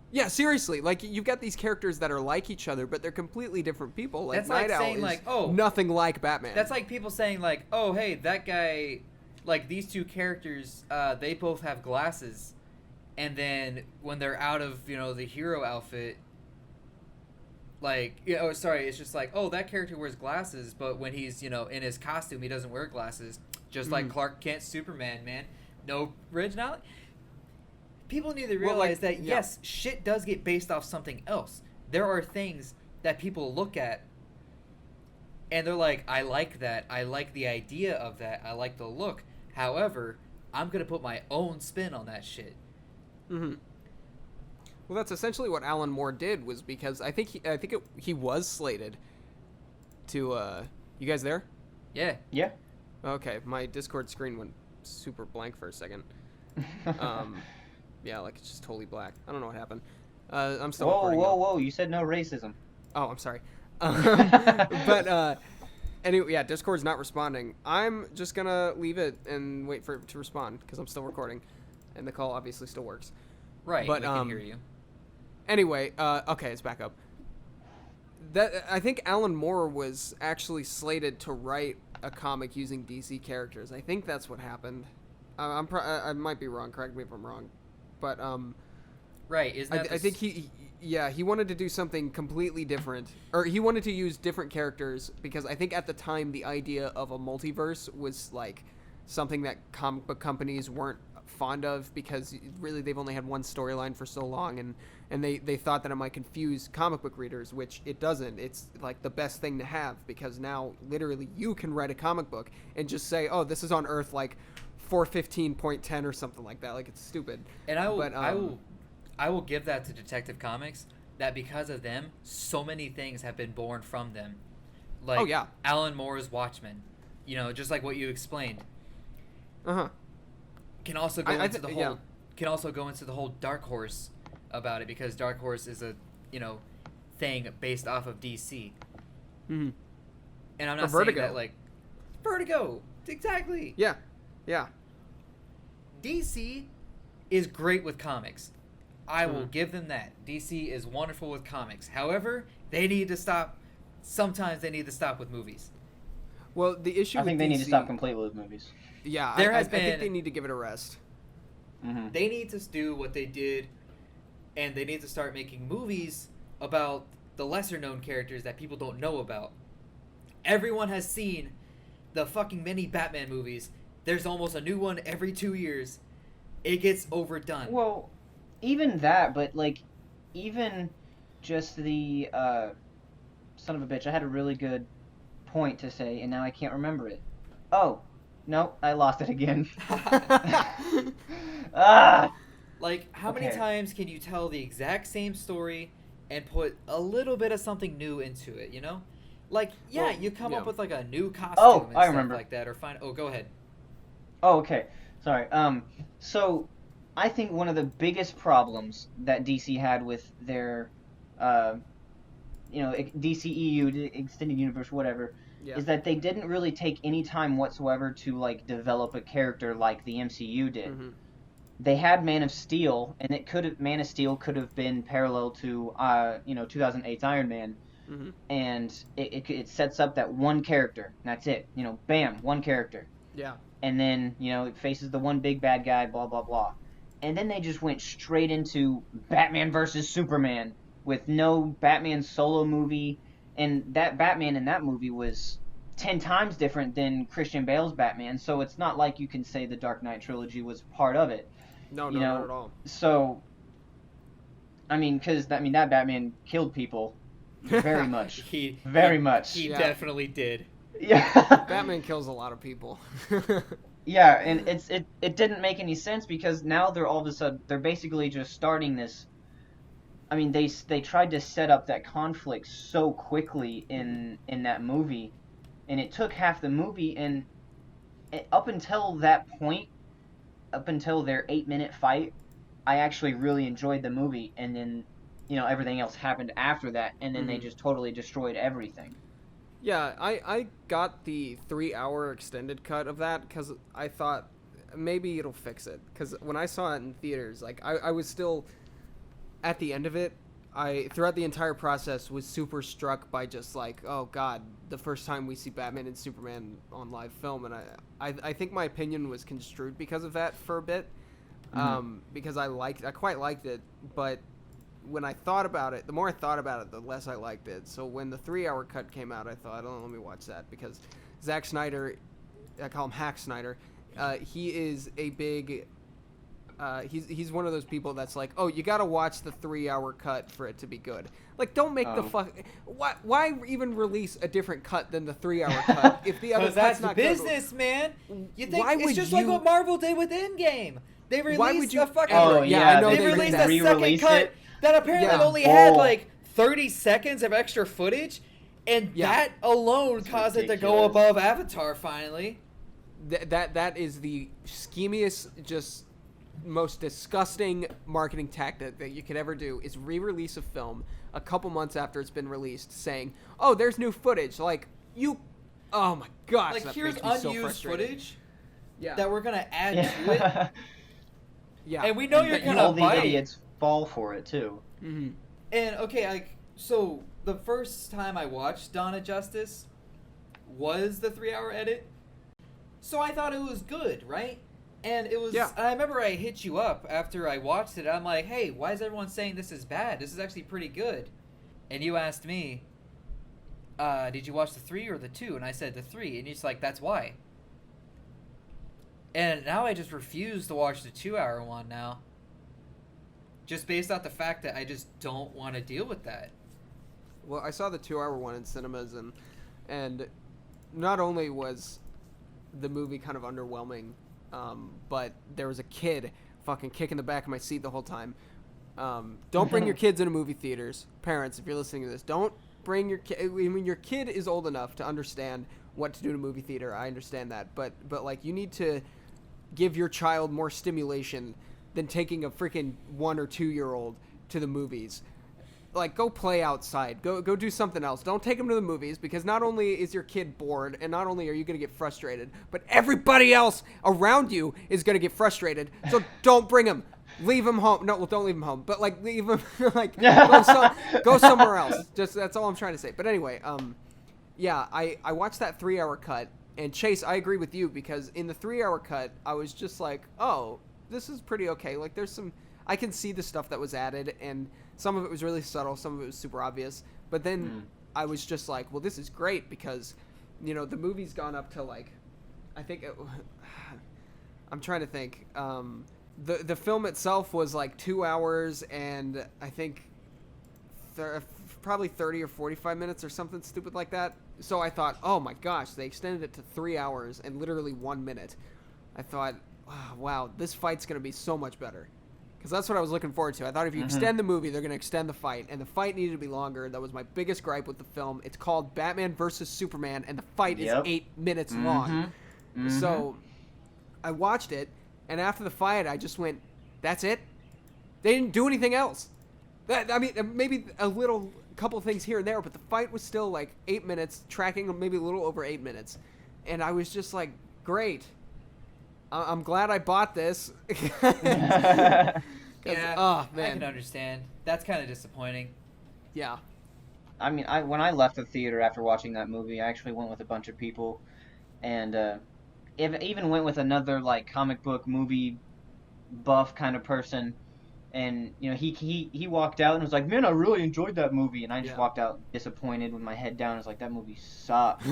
Yeah, seriously, like you've got these characters that are like each other, but they're completely different people. Like That's like Night Owl saying, is like, oh, nothing like Batman. That's like people saying, like, oh, hey, that guy, like, these two characters, they both have glasses. And then when they're out of, the hero outfit, like, it's just like, oh, that character wears glasses, but when he's, in his costume, he doesn't wear glasses. Just like Clark Kent, Superman, man. No originality. People need to realize that, yes, shit does get based off something else. There are things that people look at and they're like, I like that. I like the idea of that. I like the look. However, I'm going to put my own spin on that shit. Mm-hmm. Well, that's essentially what Alan Moore did, was because I think he was slated to. You guys there? Yeah. Yeah. Okay, my Discord screen went super blank for a second. Yeah, like it's just totally black. I don't know what happened. I'm still recording. Whoa! You said no racism. Oh, I'm sorry. But anyway, yeah, Discord's not responding. I'm just gonna leave it and wait for it to respond because I'm still recording, and the call obviously still works. Right. But, we can hear you. Anyway, okay, it's back up. I think Alan Moore was actually slated to write a comic using DC characters. I think that's what happened. I might be wrong. Correct me if I'm wrong. But right. Isn't that I think he wanted to do something completely different, or he wanted to use different characters because I think at the time the idea of a multiverse was like something that comic book companies weren't fond of because really they've only had one storyline for so long, and they thought that it might confuse comic book readers, which it doesn't. It's like the best thing to have because now literally you can write a comic book and just say, oh, this is on Earth like 415.10 or something like that. Like, it's stupid. And I will give that to Detective Comics, that because of them, so many things have been born from them. Like, oh, yeah. Alan Moore's Watchmen, just like what you explained. Uh-huh. Can also go into the whole Dark Horse about it, because Dark Horse is a thing based off of DC. Mm-hmm. And I'm not saying that like Vertigo, exactly. Yeah. DC is great with comics. I will give them that. DC is wonderful with comics. However, they need to stop. Sometimes they need to stop with movies. Well, the issue. I think with they DC, need to stop completely with movies. Yeah, I I think they need to give it a rest. Mm-hmm. They need to do what they did, and they need to start making movies about the lesser known characters that people don't know about. Everyone has seen the fucking many Batman movies. There's almost a new one every 2 years. It gets overdone. Well, even that, but like, even just the son of a bitch. I had a really good point to say, and now I can't remember it. Oh, no, I lost it again. Like, how many times can you tell the exact same story and put a little bit of something new into it, Like, yeah, you come up with, like, a new costume and I stuff remember. like that, or find... Oh, go ahead. Oh, okay. Sorry. So I think one of the biggest problems that DC had with their, DCEU, the Extended Universe, whatever, is that they didn't really take any time whatsoever to, like, develop a character like the MCU did. Mm-hmm. They had Man of Steel, and Man of Steel could have been parallel to, 2008's Iron Man. Mm-hmm. And it sets up that one character. And that's it. Bam, one character. Yeah. And then, it faces the one big bad guy, blah, blah, blah. And then they just went straight into Batman versus Superman with no Batman solo movie. And that Batman in that movie was 10 times different than Christian Bale's Batman. So it's not like you can say the Dark Knight trilogy was part of it. No, not at all. So, that Batman killed people very much. Very much. He definitely did. Yeah. Batman kills a lot of people. Yeah, and it didn't make any sense because now they're all of a sudden they're basically just starting this I mean, they tried to set up that conflict so quickly in that movie, and it took half the movie. And up until that point, up until their 8-minute fight, I actually really enjoyed the movie. And then, everything else happened after that, and then they just totally destroyed everything. Yeah, I got the 3-hour extended cut of that because I thought maybe it'll fix it. Because when I saw it in theaters, like I was still at the end of it. I throughout the entire process was super struck by just like, oh god, the first time we see Batman and Superman on live film, and I think my opinion was construed because of that for a bit, because I quite liked it, but when I thought about it, the more I thought about it, the less I liked it. So when the 3-hour cut came out, I thought, oh, let me watch that, because Zack Snyder, I call him Hack Snyder, he is a big, he's one of those people that's like, oh, you gotta watch the 3-hour cut for it to be good. Like, don't make the why even release a different cut than the 3-hour cut if the other cut's that's not business, good? man. You think Why it's would just you- like what Marvel did with Endgame? They released you- a fucking. Oh, yeah, I know they they released did a that. second Re-released cut it. that apparently Yeah. only had Oh. like 30 seconds of extra footage, and Yeah. that alone It's caused it to go ridiculous. above Avatar finally. That is the schemiest, just most disgusting marketing tactic that you could ever do, is re-release a film a couple months after it's been released saying, oh, there's new footage. Like, oh my gosh, Like, that here's makes me so unused frustrated. footage Yeah. that we're gonna add to it, Yeah. and we know you're But gonna all these bite. idiots fall for it too. Mm-hmm. And okay, like, so the first time I watched Dawn of Justice was the 3-hour edit, so I thought it was good, right? And it was. Yeah. And I remember I hit you up after I watched it. I'm like, hey, why is everyone saying this is bad? This is actually pretty good. And you asked me, did you watch the 3 or the 2? And I said the 3, and you're just like, that's why. And now I just refuse to watch the 2-hour one now. Just based off the fact that I just don't want to deal with that. Well, I saw the 2-hour one in cinemas, and not only was the movie kind of underwhelming, but there was a kid fucking kicking the back of my seat the whole time. Don't bring your kids into movie theaters. Parents, if you're listening to this, don't bring your kid. I mean, your kid is old enough to understand what to do in a movie theater. I understand that, but like, you need to give your child more stimulation than taking a freaking 1 or 2-year-old to the movies. Like, go play outside. Go do something else. Don't take them to the movies, because not only is your kid bored, and not only are you going to get frustrated, but everybody else around you is going to get frustrated. So don't bring them. Leave them home. No, well, don't leave them home. But, like, leave them, like, go somewhere else. Just, that's all I'm trying to say. But anyway, yeah, I watched that 3-hour cut, and Chase, I agree with you, because in the 3-hour cut, I was just like, oh, this is pretty okay. Like, there's some, I can see the stuff that was added, and some of it was really subtle, some of it was super obvious. But then I was just like, well, this is great, because, the movie's gone up to, like, I think, I'm trying to think. The film itself was like 2 hours and I think probably 30 or 45 minutes or something stupid like that. So I thought, oh my gosh, they extended it to 3 hours and literally 1 minute. I thought, oh, wow, this fight's going to be so much better. Because that's what I was looking forward to. I thought if you extend the movie, they're going to extend the fight. And the fight needed to be longer. That was my biggest gripe with the film. It's called Batman vs. Superman, and the fight is 8 minutes long. So I watched it, and after the fight, I just went, that's it? They didn't do anything else. I mean, maybe a couple things here and there, but the fight was still like 8 minutes, tracking maybe a little over 8 minutes. And I was just like, great. I'm glad I bought this. Yeah, oh, I man. can understand. That's kind of disappointing. Yeah. I mean, when I left the theater after watching that movie, I actually went with a bunch of people, and even went with another like comic book movie buff kind of person, and he walked out and was like, "Man, I really enjoyed that movie," and I just walked out disappointed with my head down. I was like, "That movie sucked."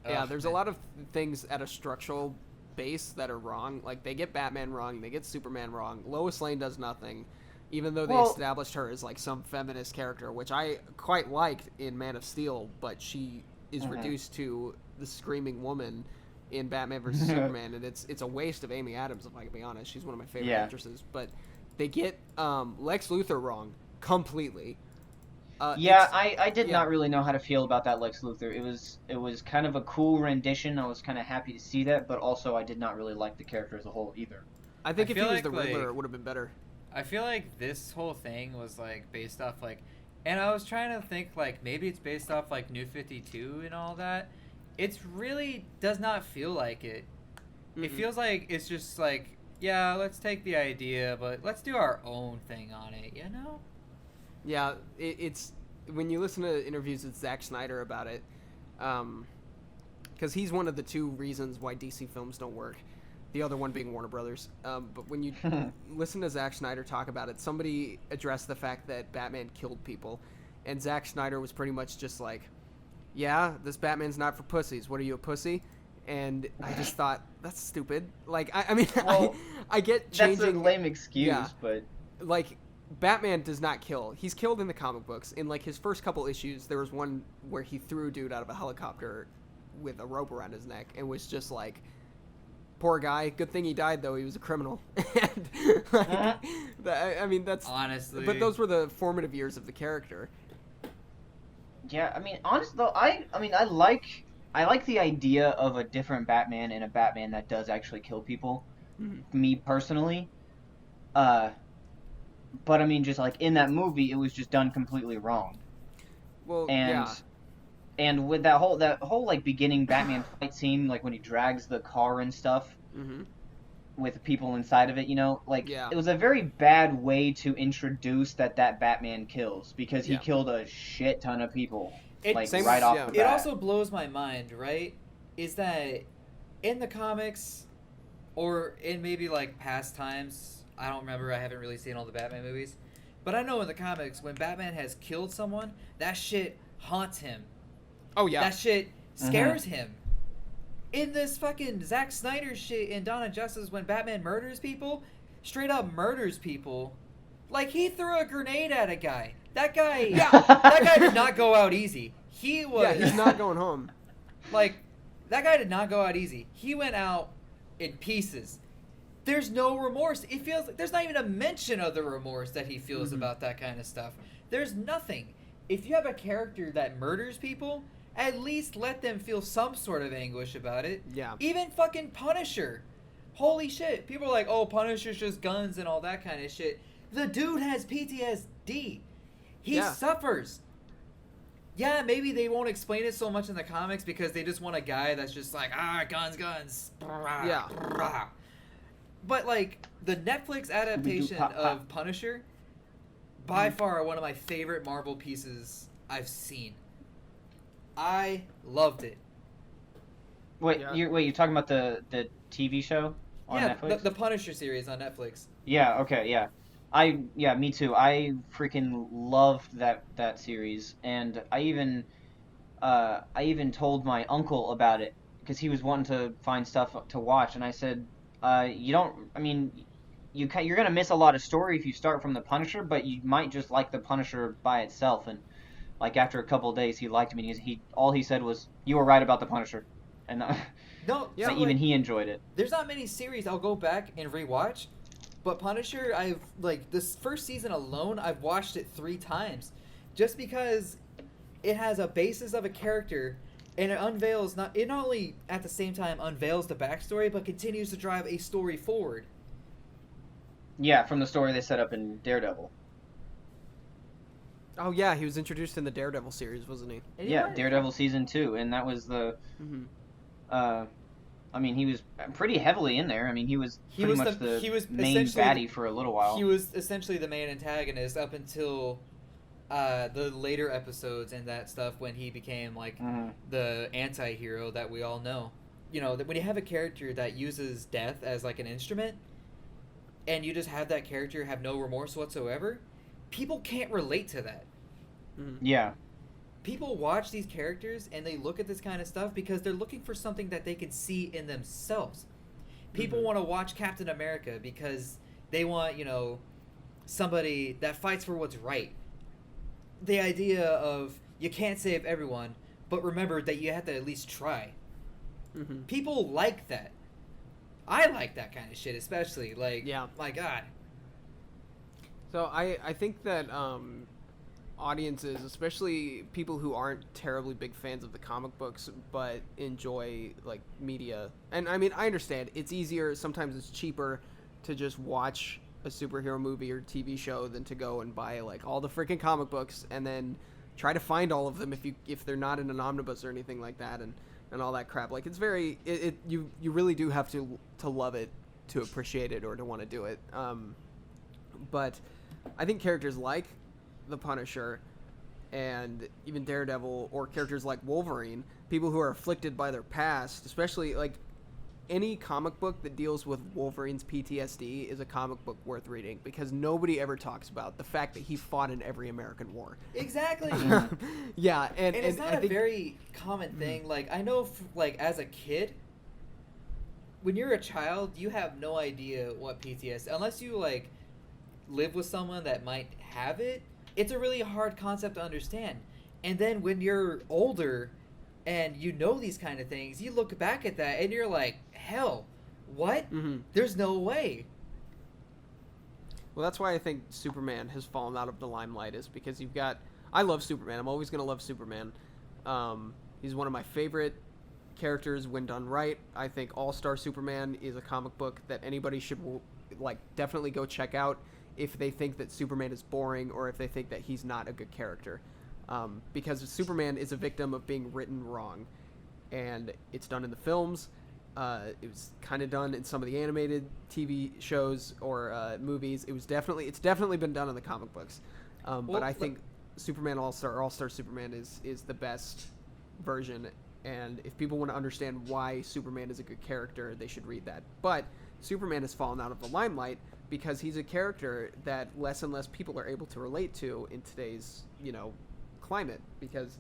Yeah, there's a lot of things at a structural base that are wrong. Like, they get Batman wrong, they get Superman wrong. Lois Lane does nothing, even though they established her as like some feminist character, which I quite liked in Man of Steel, but she is reduced to the screaming woman in Batman vs. Superman, and it's a waste of Amy Adams, if I can be honest. She's one of my favorite actresses, but they get Lex Luthor wrong completely. Yeah, I did not really know how to feel about that Lex Luthor. It was kind of a cool rendition. I was kind of happy to see that, but also I did not really like the character as a whole either. I think I if he feel was the like, Riddler, it would have been better. I feel like this whole thing was like based off like, and I was trying to think like maybe it's based off like New 52 and all that. It's really does not feel like it. It feels like it's just like, yeah, let's take the idea, but let's do our own thing on it, you know? Yeah, it's when you listen to interviews with Zack Snyder about it, because he's one of the two reasons why DC films don't work. The other one being Warner Brothers. But when you listen to Zack Snyder talk about it, somebody addressed the fact that Batman killed people, and Zack Snyder was pretty much just like, "Yeah, this Batman's not for pussies. What are you, a pussy?" And I just thought that's stupid. Like, I mean, Well, I get changing. That's a lame excuse, yeah. but Like, Batman does not kill. He's killed in the comic books. In like his first couple issues, there was one where he threw a dude out of a helicopter with a rope around his neck and was just like, poor guy. Good thing he died, though. He was a criminal. And, like, I mean, that's Honestly. But those were the formative years of the character. yeah, I mean, honest though, I mean, I like the idea of a different Batman and a Batman that does actually kill people. Mm-hmm. Me personally, but I mean, just like in that movie, it was just done completely wrong. Well, And yeah. and with that whole like beginning Batman fight scene, like when he drags the car and stuff Mm-hmm. with people inside of it, you know, like Yeah. it was a very bad way to introduce that Batman kills, because he Yeah. killed a shit ton of people, It- like Same- right off yeah. the It bat. also blows my mind, right? Is that in the comics or in maybe like past times, I don't remember, I haven't really seen all the Batman movies, but I know in the comics when Batman has killed someone, that shit haunts him. Oh, yeah. That shit scares him. In this fucking Zack Snyder shit in Dawn of Justice, when Batman murders people, straight up murders people, like he threw a grenade at a guy. That guy, that guy did not go out easy. He was, Yeah, he's not going home. like, that guy did not go out easy. He went out in pieces. There's no remorse. It feels like there's not even a mention of the remorse that he feels about that kind of stuff. There's nothing. If you have a character that murders people, at least let them feel some sort of anguish about it. Yeah. Even fucking Punisher. Holy shit. People are like, oh, Punisher's just guns and all that kind of shit. The dude has PTSD. He Yeah. suffers. Yeah, maybe they won't explain it so much in the comics because they just want a guy that's just like, guns. Yeah. But, like, the Netflix adaptation pop, pop. of Punisher, by far one of my favorite Marvel pieces I've seen. I loved it. Wait, Yeah. you're talking about the TV show on Yeah, Netflix? the Punisher series on Netflix. Yeah, okay, yeah. Me too. I freaking loved that series, and I even told my uncle about it because he was wanting to find stuff to watch, and I said, you're gonna miss a lot of story if you start from the Punisher, but you might just like the Punisher by itself. And like after a couple of days, he liked me. And he all he said was, "You were right about the Punisher," and No, Yeah, so, even like, he enjoyed it. there's not many series I'll go back and rewatch, but Punisher, I've, like, this first season alone, I've watched it 3 times, just because it has a basis of a character, and it not only at the same time unveils the backstory, but continues to drive a story forward. Yeah, from the story they set up in Daredevil. Oh, yeah, he was introduced in the Daredevil series, wasn't he? And Yeah, Daredevil season 2, and that was the. Mm-hmm. He was pretty heavily in there. I mean, he was pretty much the main baddie for a little while. He was essentially the main antagonist up until the later episodes and that stuff when he became, like, the anti-hero that we all know. You know, that when you have a character that uses death as, like, an instrument, and you just have that character have no remorse whatsoever, people can't relate to that. Mm-hmm. Yeah. People watch these characters and they look at this kind of stuff because they're looking for something that they can see in themselves. People want to watch Captain America because they want, somebody that fights for what's right. The idea of you can't save everyone, but remember that you have to at least try. Mm-hmm. People like that. I like that kind of shit, especially. Like, Yeah. my God. So I think that audiences, especially people who aren't terribly big fans of the comic books but enjoy like media, and I mean I understand it's easier, sometimes it's cheaper to just watch a superhero movie or TV show than to go and buy like all the freaking comic books and then try to find all of them if they're not in an omnibus or anything like that, and all that crap. Like it's very you really do have to love it to appreciate it or to want to do it. But I think characters like the Punisher and even Daredevil, or characters like Wolverine, people who are afflicted by their past, especially like any comic book that deals with Wolverine's PTSD is a comic book worth reading, because nobody ever talks about the fact that he fought in every American war. Exactly. Yeah, and it's not a very common thing. Like I know, like as a kid, when you're a child, you have no idea what PTSD, unless you like live with someone that might have it. It's a really hard concept to understand. And then when you're older and you know these kind of things, you look back at that and you're like, hell, what? Mm-hmm. There's no way. Well, that's why I think Superman has fallen out of the limelight, is because you've got... I love Superman. I'm always going to love Superman. He's one of my favorite characters when done right. I think All-Star Superman is a comic book that anybody should like definitely go check out if they think that Superman is boring or if they think that he's not a good character. Because Superman is a victim of being written wrong. And it's done in the films. It was kind of done in some of the animated TV shows or movies. It's definitely been done in the comic books. But I think Superman All-Star Superman is the best version. And if people want to understand why Superman is a good character, they should read that. But Superman has fallen out of the limelight because he's a character that less and less people are able to relate to in today's, climate. Because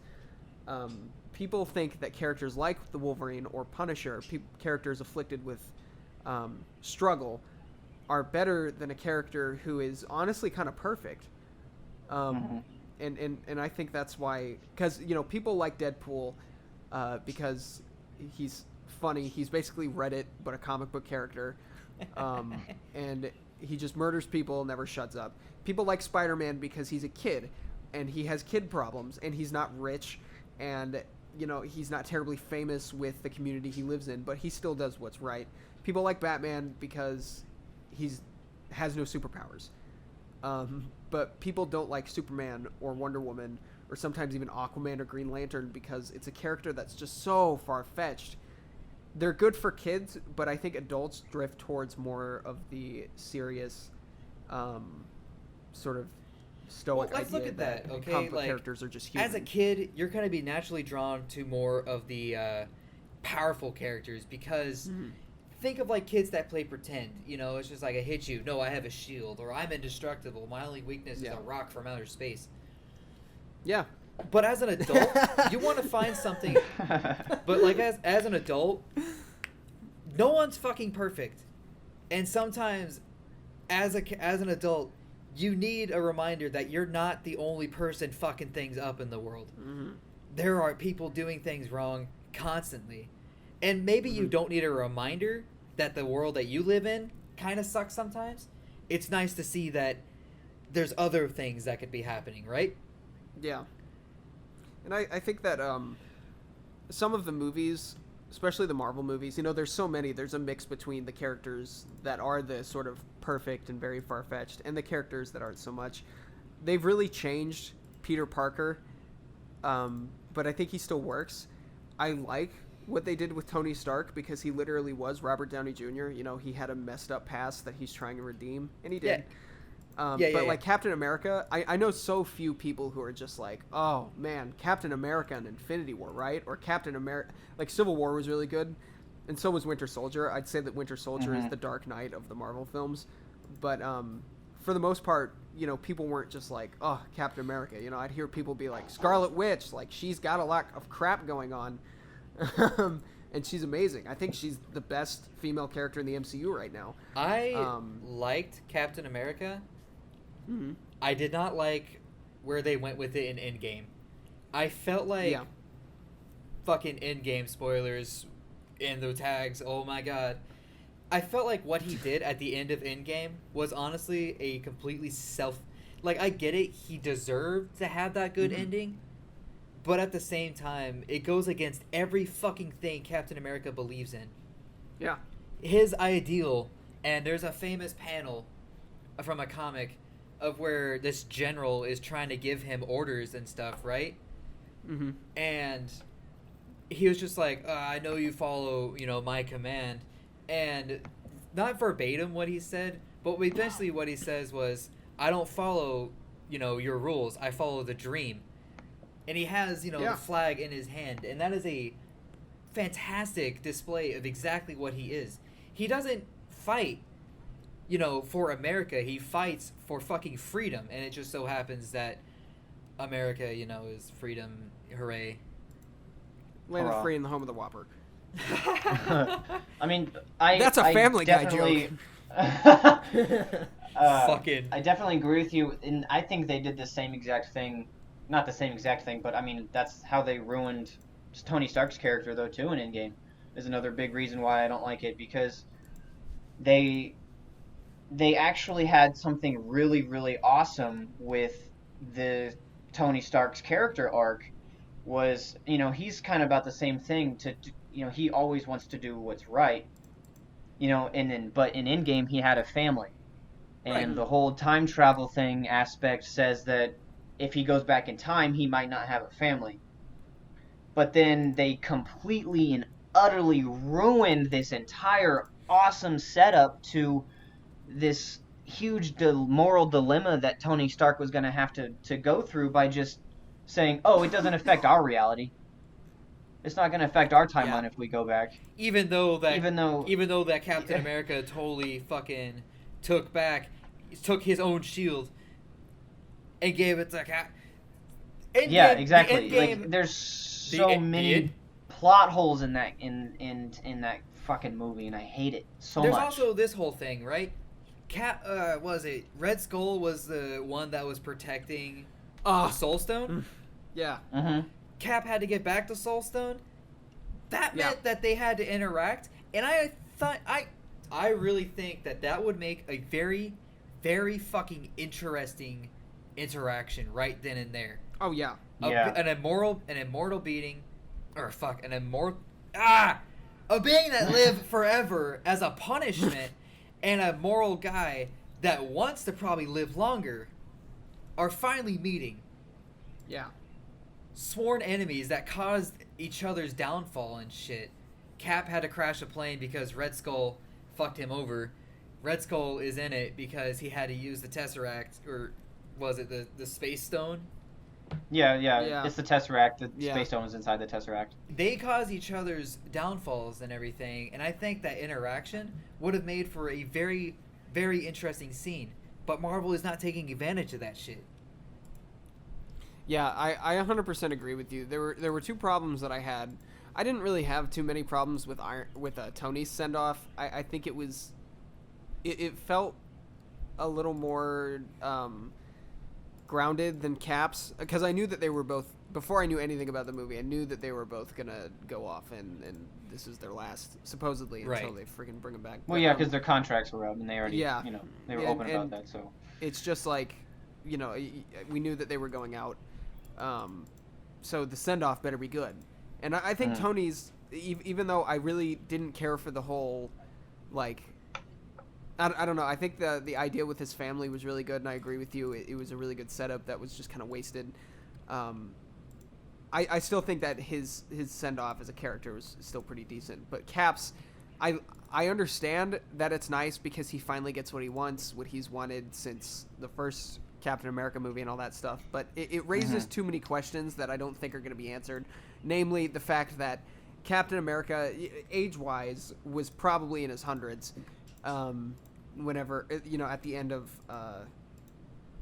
people think that characters like the Wolverine or Punisher, characters afflicted with struggle, are better than a character who is honestly kind of perfect. And I think that's why, because people like Deadpool because he's funny. He's basically Reddit but a comic book character, and he just murders people and never shuts up. People like Spider-Man because he's a kid and he has kid problems and he's not rich and he's not terribly famous with the community he lives in, but he still does what's right. People like Batman because has no superpowers. But people don't like Superman or Wonder Woman or sometimes even Aquaman or Green Lantern because it's a character that's just so far-fetched. They're good for kids, but I think adults drift towards more of the serious, sort of stoic let's idea look at that, okay? Comic book characters are just human. As a kid, you're going to be naturally drawn to more of the powerful characters because think of like kids that play pretend. It's just like, I hit you. No, I have a shield. Or I'm indestructible. My only weakness is a rock from outer space. Yeah. But as an adult, you want to find something. But like as an adult, no one's fucking perfect. And sometimes as an adult, you need a reminder that you're not the only person fucking things up in the world. Mm-hmm. There are people doing things wrong constantly. And maybe you don't need a reminder that the world that you live in kind of sucks sometimes. It's nice to see that there's other things that could be happening, right? Yeah. And I think that some of the movies, especially the Marvel movies, there's so many. There's a mix between the characters that are the sort of perfect and very far-fetched and the characters that aren't so much. They've really changed Peter Parker, but I think he still works. I like what they did with Tony Stark because he literally was Robert Downey Jr. He had a messed up past that he's trying to redeem, and he did. Like Captain America, I know so few people who are just like, oh man, Captain America and Infinity War, right? Or Captain America, like Civil War was really good, and so was Winter Soldier. I'd say that Winter Soldier is the Dark Knight of the Marvel films, but for the most part, people weren't just like, oh, Captain America. I'd hear people be like, Scarlet Witch, like she's got a lot of crap going on, and she's amazing. I think she's the best female character in the MCU right now. I liked Captain America. Mm-hmm. I did not like where they went with it in Endgame. I felt like fucking Endgame spoilers in the tags. Oh my god. I felt like what he did at the end of Endgame was honestly a completely like, I get it, he deserved to have that good ending, but at the same time, it goes against every fucking thing Captain America believes in. Yeah. His ideal, and there's a famous panel from a comic of where this general is trying to give him orders and stuff, right? Mm-hmm. And he was just like, I know you follow, my command. And not verbatim what he said, but eventually what he says was, I don't follow, your rules. I follow the dream. And he has, the flag in his hand. And that is a fantastic display of exactly what he is. He doesn't fight, for America. He fights for fucking freedom. And it just so happens that America, is freedom. Hooray. Land of free in the home of the Whopper. I mean, That's a Family Guy joke. Fucking. I definitely agree with you, and I think they did the same exact thing. Not the same exact thing, but I mean, that's how they ruined Tony Stark's character, though, too, in Endgame. Is another big reason why I don't like it, because they actually had something really, really awesome with the Tony Stark's character arc. Was, he's kind of about the same thing he always wants to do what's right, but in Endgame he had a family, and the whole time travel thing aspect says that if he goes back in time he might not have a family, but then they completely and utterly ruined this entire awesome setup to this huge moral dilemma that Tony Stark was going to have to go through by just saying, oh, it doesn't affect our reality. It's not going to affect our timeline if we go back. Even though that Captain America totally fucking took his own shield and gave it to Cap. Exactly. Like, there's so many plot holes in that that fucking movie, and I hate it so much. There's also this whole thing, right? Red Skull was the one that was protecting the Soul Stone? Yeah. Mm-hmm. Cap had to get back to Soul Stone. That meant that they had to interact, and I really think that would make a very, very fucking interesting interaction right then and there. Oh yeah. An immortal being a being that lived forever as a punishment, and a moral guy that wants to probably live longer are finally meeting. Yeah. Sworn enemies that caused each other's downfall and shit. Cap had to crash a plane because Red Skull fucked him over. Red Skull is in it because he had to use the Tesseract, or was it the Space Stone? Yeah. It's the Tesseract. The Space Stone is inside the Tesseract. They cause each other's downfalls and everything, and I think that interaction would have made for a very, very interesting scene. But Marvel is not taking advantage of that shit. Yeah, I 100% agree with you. There were two problems that I had. I didn't really have too many problems with Tony's send off. I think it felt a little more grounded than Cap's, because I knew that they were both, before I knew anything about the movie, I knew that they were both gonna go off and this is their last, supposedly, until they freaking bring them back. Well, because their contracts were up and they already, they were open about that. So it's just like, we knew that they were going out. So the send-off better be good. And I think Tony's, even though I really didn't care for the whole, like, I don't know, I think the idea with his family was really good, and I agree with you. It was a really good setup that was just kind of wasted. I still think that his send-off as a character was still pretty decent. But Cap's, I understand that it's nice because he finally gets what he wants, what he's wanted since the first Captain America movie and all that stuff, but it raises too many questions that I don't think are going to be answered. Namely, the fact that Captain America, age-wise, was probably in his hundreds, whenever, at the end of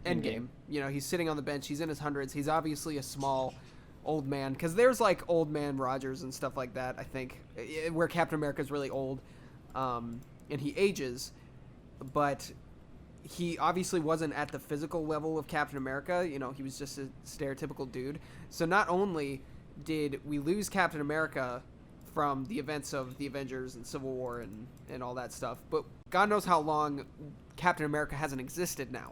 Endgame. He's sitting on the bench, he's in his hundreds, he's obviously a small old man, because there's like old man Rogers and stuff like that, I think, where Captain America's really old, and he ages, but he obviously wasn't at the physical level of Captain America. He was just a stereotypical dude. So not only did we lose Captain America from the events of the Avengers and Civil War and all that stuff. But God knows how long Captain America hasn't existed now.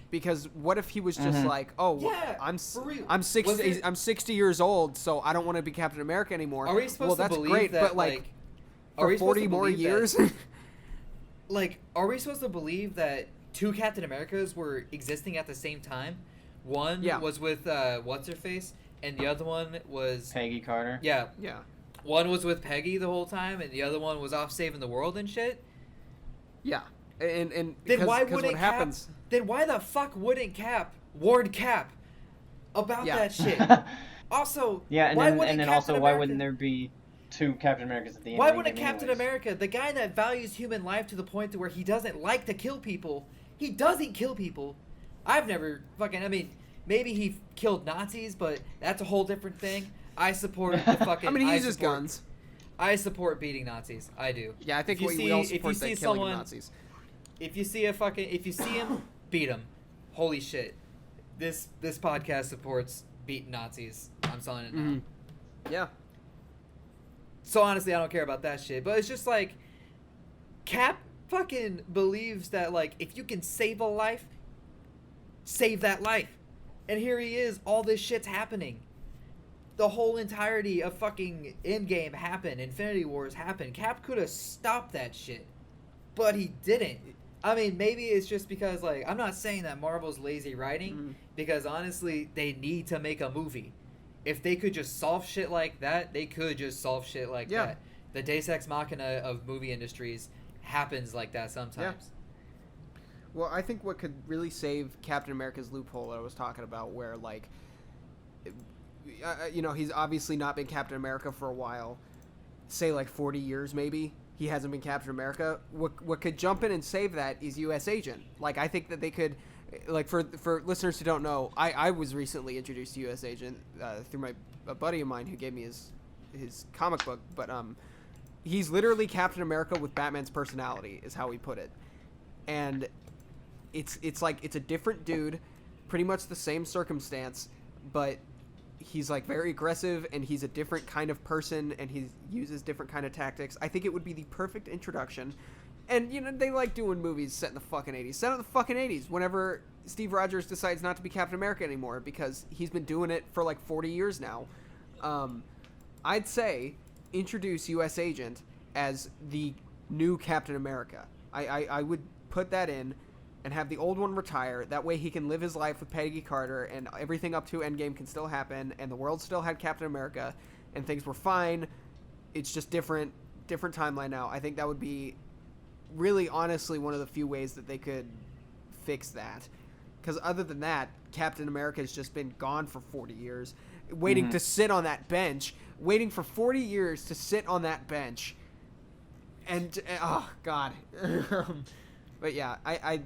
Because what if he was just like, oh, Yeah, I'm for real. 60 years old, so I don't want to be Captain America anymore. Are we supposed that's to believe great, that, but like are we for supposed 40 to more believe years? like, are we supposed to believe that two Captain Americas were existing at the same time? One was with what's her face, and the other one was Peggy Carter. Yeah, Yeah. one was with Peggy the whole time, and the other one was off saving the world and shit. Yeah. And Then because, why 'cause wouldn't what Cap? happens? Then why the fuck wouldn't Cap warn Cap about Yeah. that shit? Also, Yeah, and why then, wouldn't and then Captain also, why America- wouldn't there be two Captain Americas at the end? Why of wouldn't Endgame Captain anyways? America, the guy that values human life to the point to where he doesn't like to kill people, he doesn't kill people. I've never fucking. I mean, maybe he killed Nazis, but that's a whole different thing. I support the fucking. I mean, he uses support- guns. I support beating Nazis. I do. Yeah, I think If you we all see- if support you that see killing someone- of Nazis. If you see him, beat him. Holy shit. This podcast supports beating Nazis. I'm selling it now. Mhm. Yeah. So honestly, I don't care about that shit. But it's just like, Cap fucking believes that, like, if you can save a life, save that life. And here he is, all this shit's happening. The whole entirety of fucking Endgame happened, Infinity Wars happened. Cap could have stopped that shit, but he didn't. I mean, maybe it's just because, like, I'm not saying that Marvel's lazy writing, because honestly, they need to make a movie. If they could just solve shit like that, they could just solve shit like that. The Deus Ex Machina of movie industries happens like that sometimes. Well, I think what could really save Captain America's loophole that I was talking about, where, like, you know, he's obviously not been Captain America for a while, say like 40 years maybe. He hasn't been Captain America. What could jump in and save that is U.S. Agent. Like, I think that they could, like, for listeners who don't know, I was recently introduced to U.S. Agent through a buddy of mine who gave me his comic book, but he's literally Captain America with Batman's personality, is how he put it. And it's like, it's a different dude, pretty much the same circumstance, but he's like very aggressive, and he's a different kind of person, and he uses different kind of tactics. I think it would be the perfect introduction. And, you know, they like doing movies set in the fucking 80s. Set in the fucking 80s whenever Steve Rogers decides not to be Captain America anymore, because he's been doing it for like 40 years now. I'd say introduce U.S. Agent as the new Captain America. I would put that in and have the old one retire. That way he can live his life with Peggy Carter, and everything up to Endgame can still happen, and the world still had Captain America, and things were fine. It's just different timeline now. I think that would be really, honestly, one of the few ways that they could fix that. Because other than that, Captain America has just been gone for 40 years, waiting to sit on that bench, waiting for 40 years to sit on that bench. And, oh, God. But yeah, I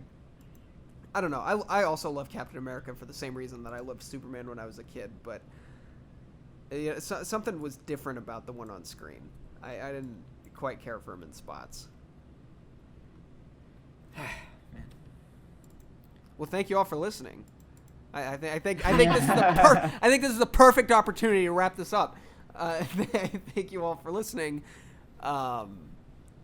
don't know. I also love Captain America for the same reason that I loved Superman when I was a kid, but something was different about the one on screen. I didn't quite care for him in spots. Man. Well, thank you all for listening. I think this is the perfect opportunity to wrap this up. Thank you all for listening.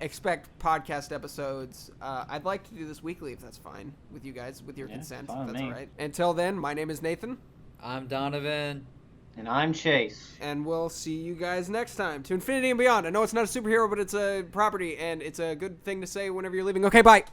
Expect podcast episodes. I'd like to do this weekly if that's fine with you guys, with your consent. Fine If with that's me. all right. Until then, my name is Nathan, I'm Donovan. And I'm Chase. and we'll see you guys next time to Infinity and Beyond. I know it's not a superhero, but it's a property, and it's a good thing to say whenever you're leaving. Okay, bye.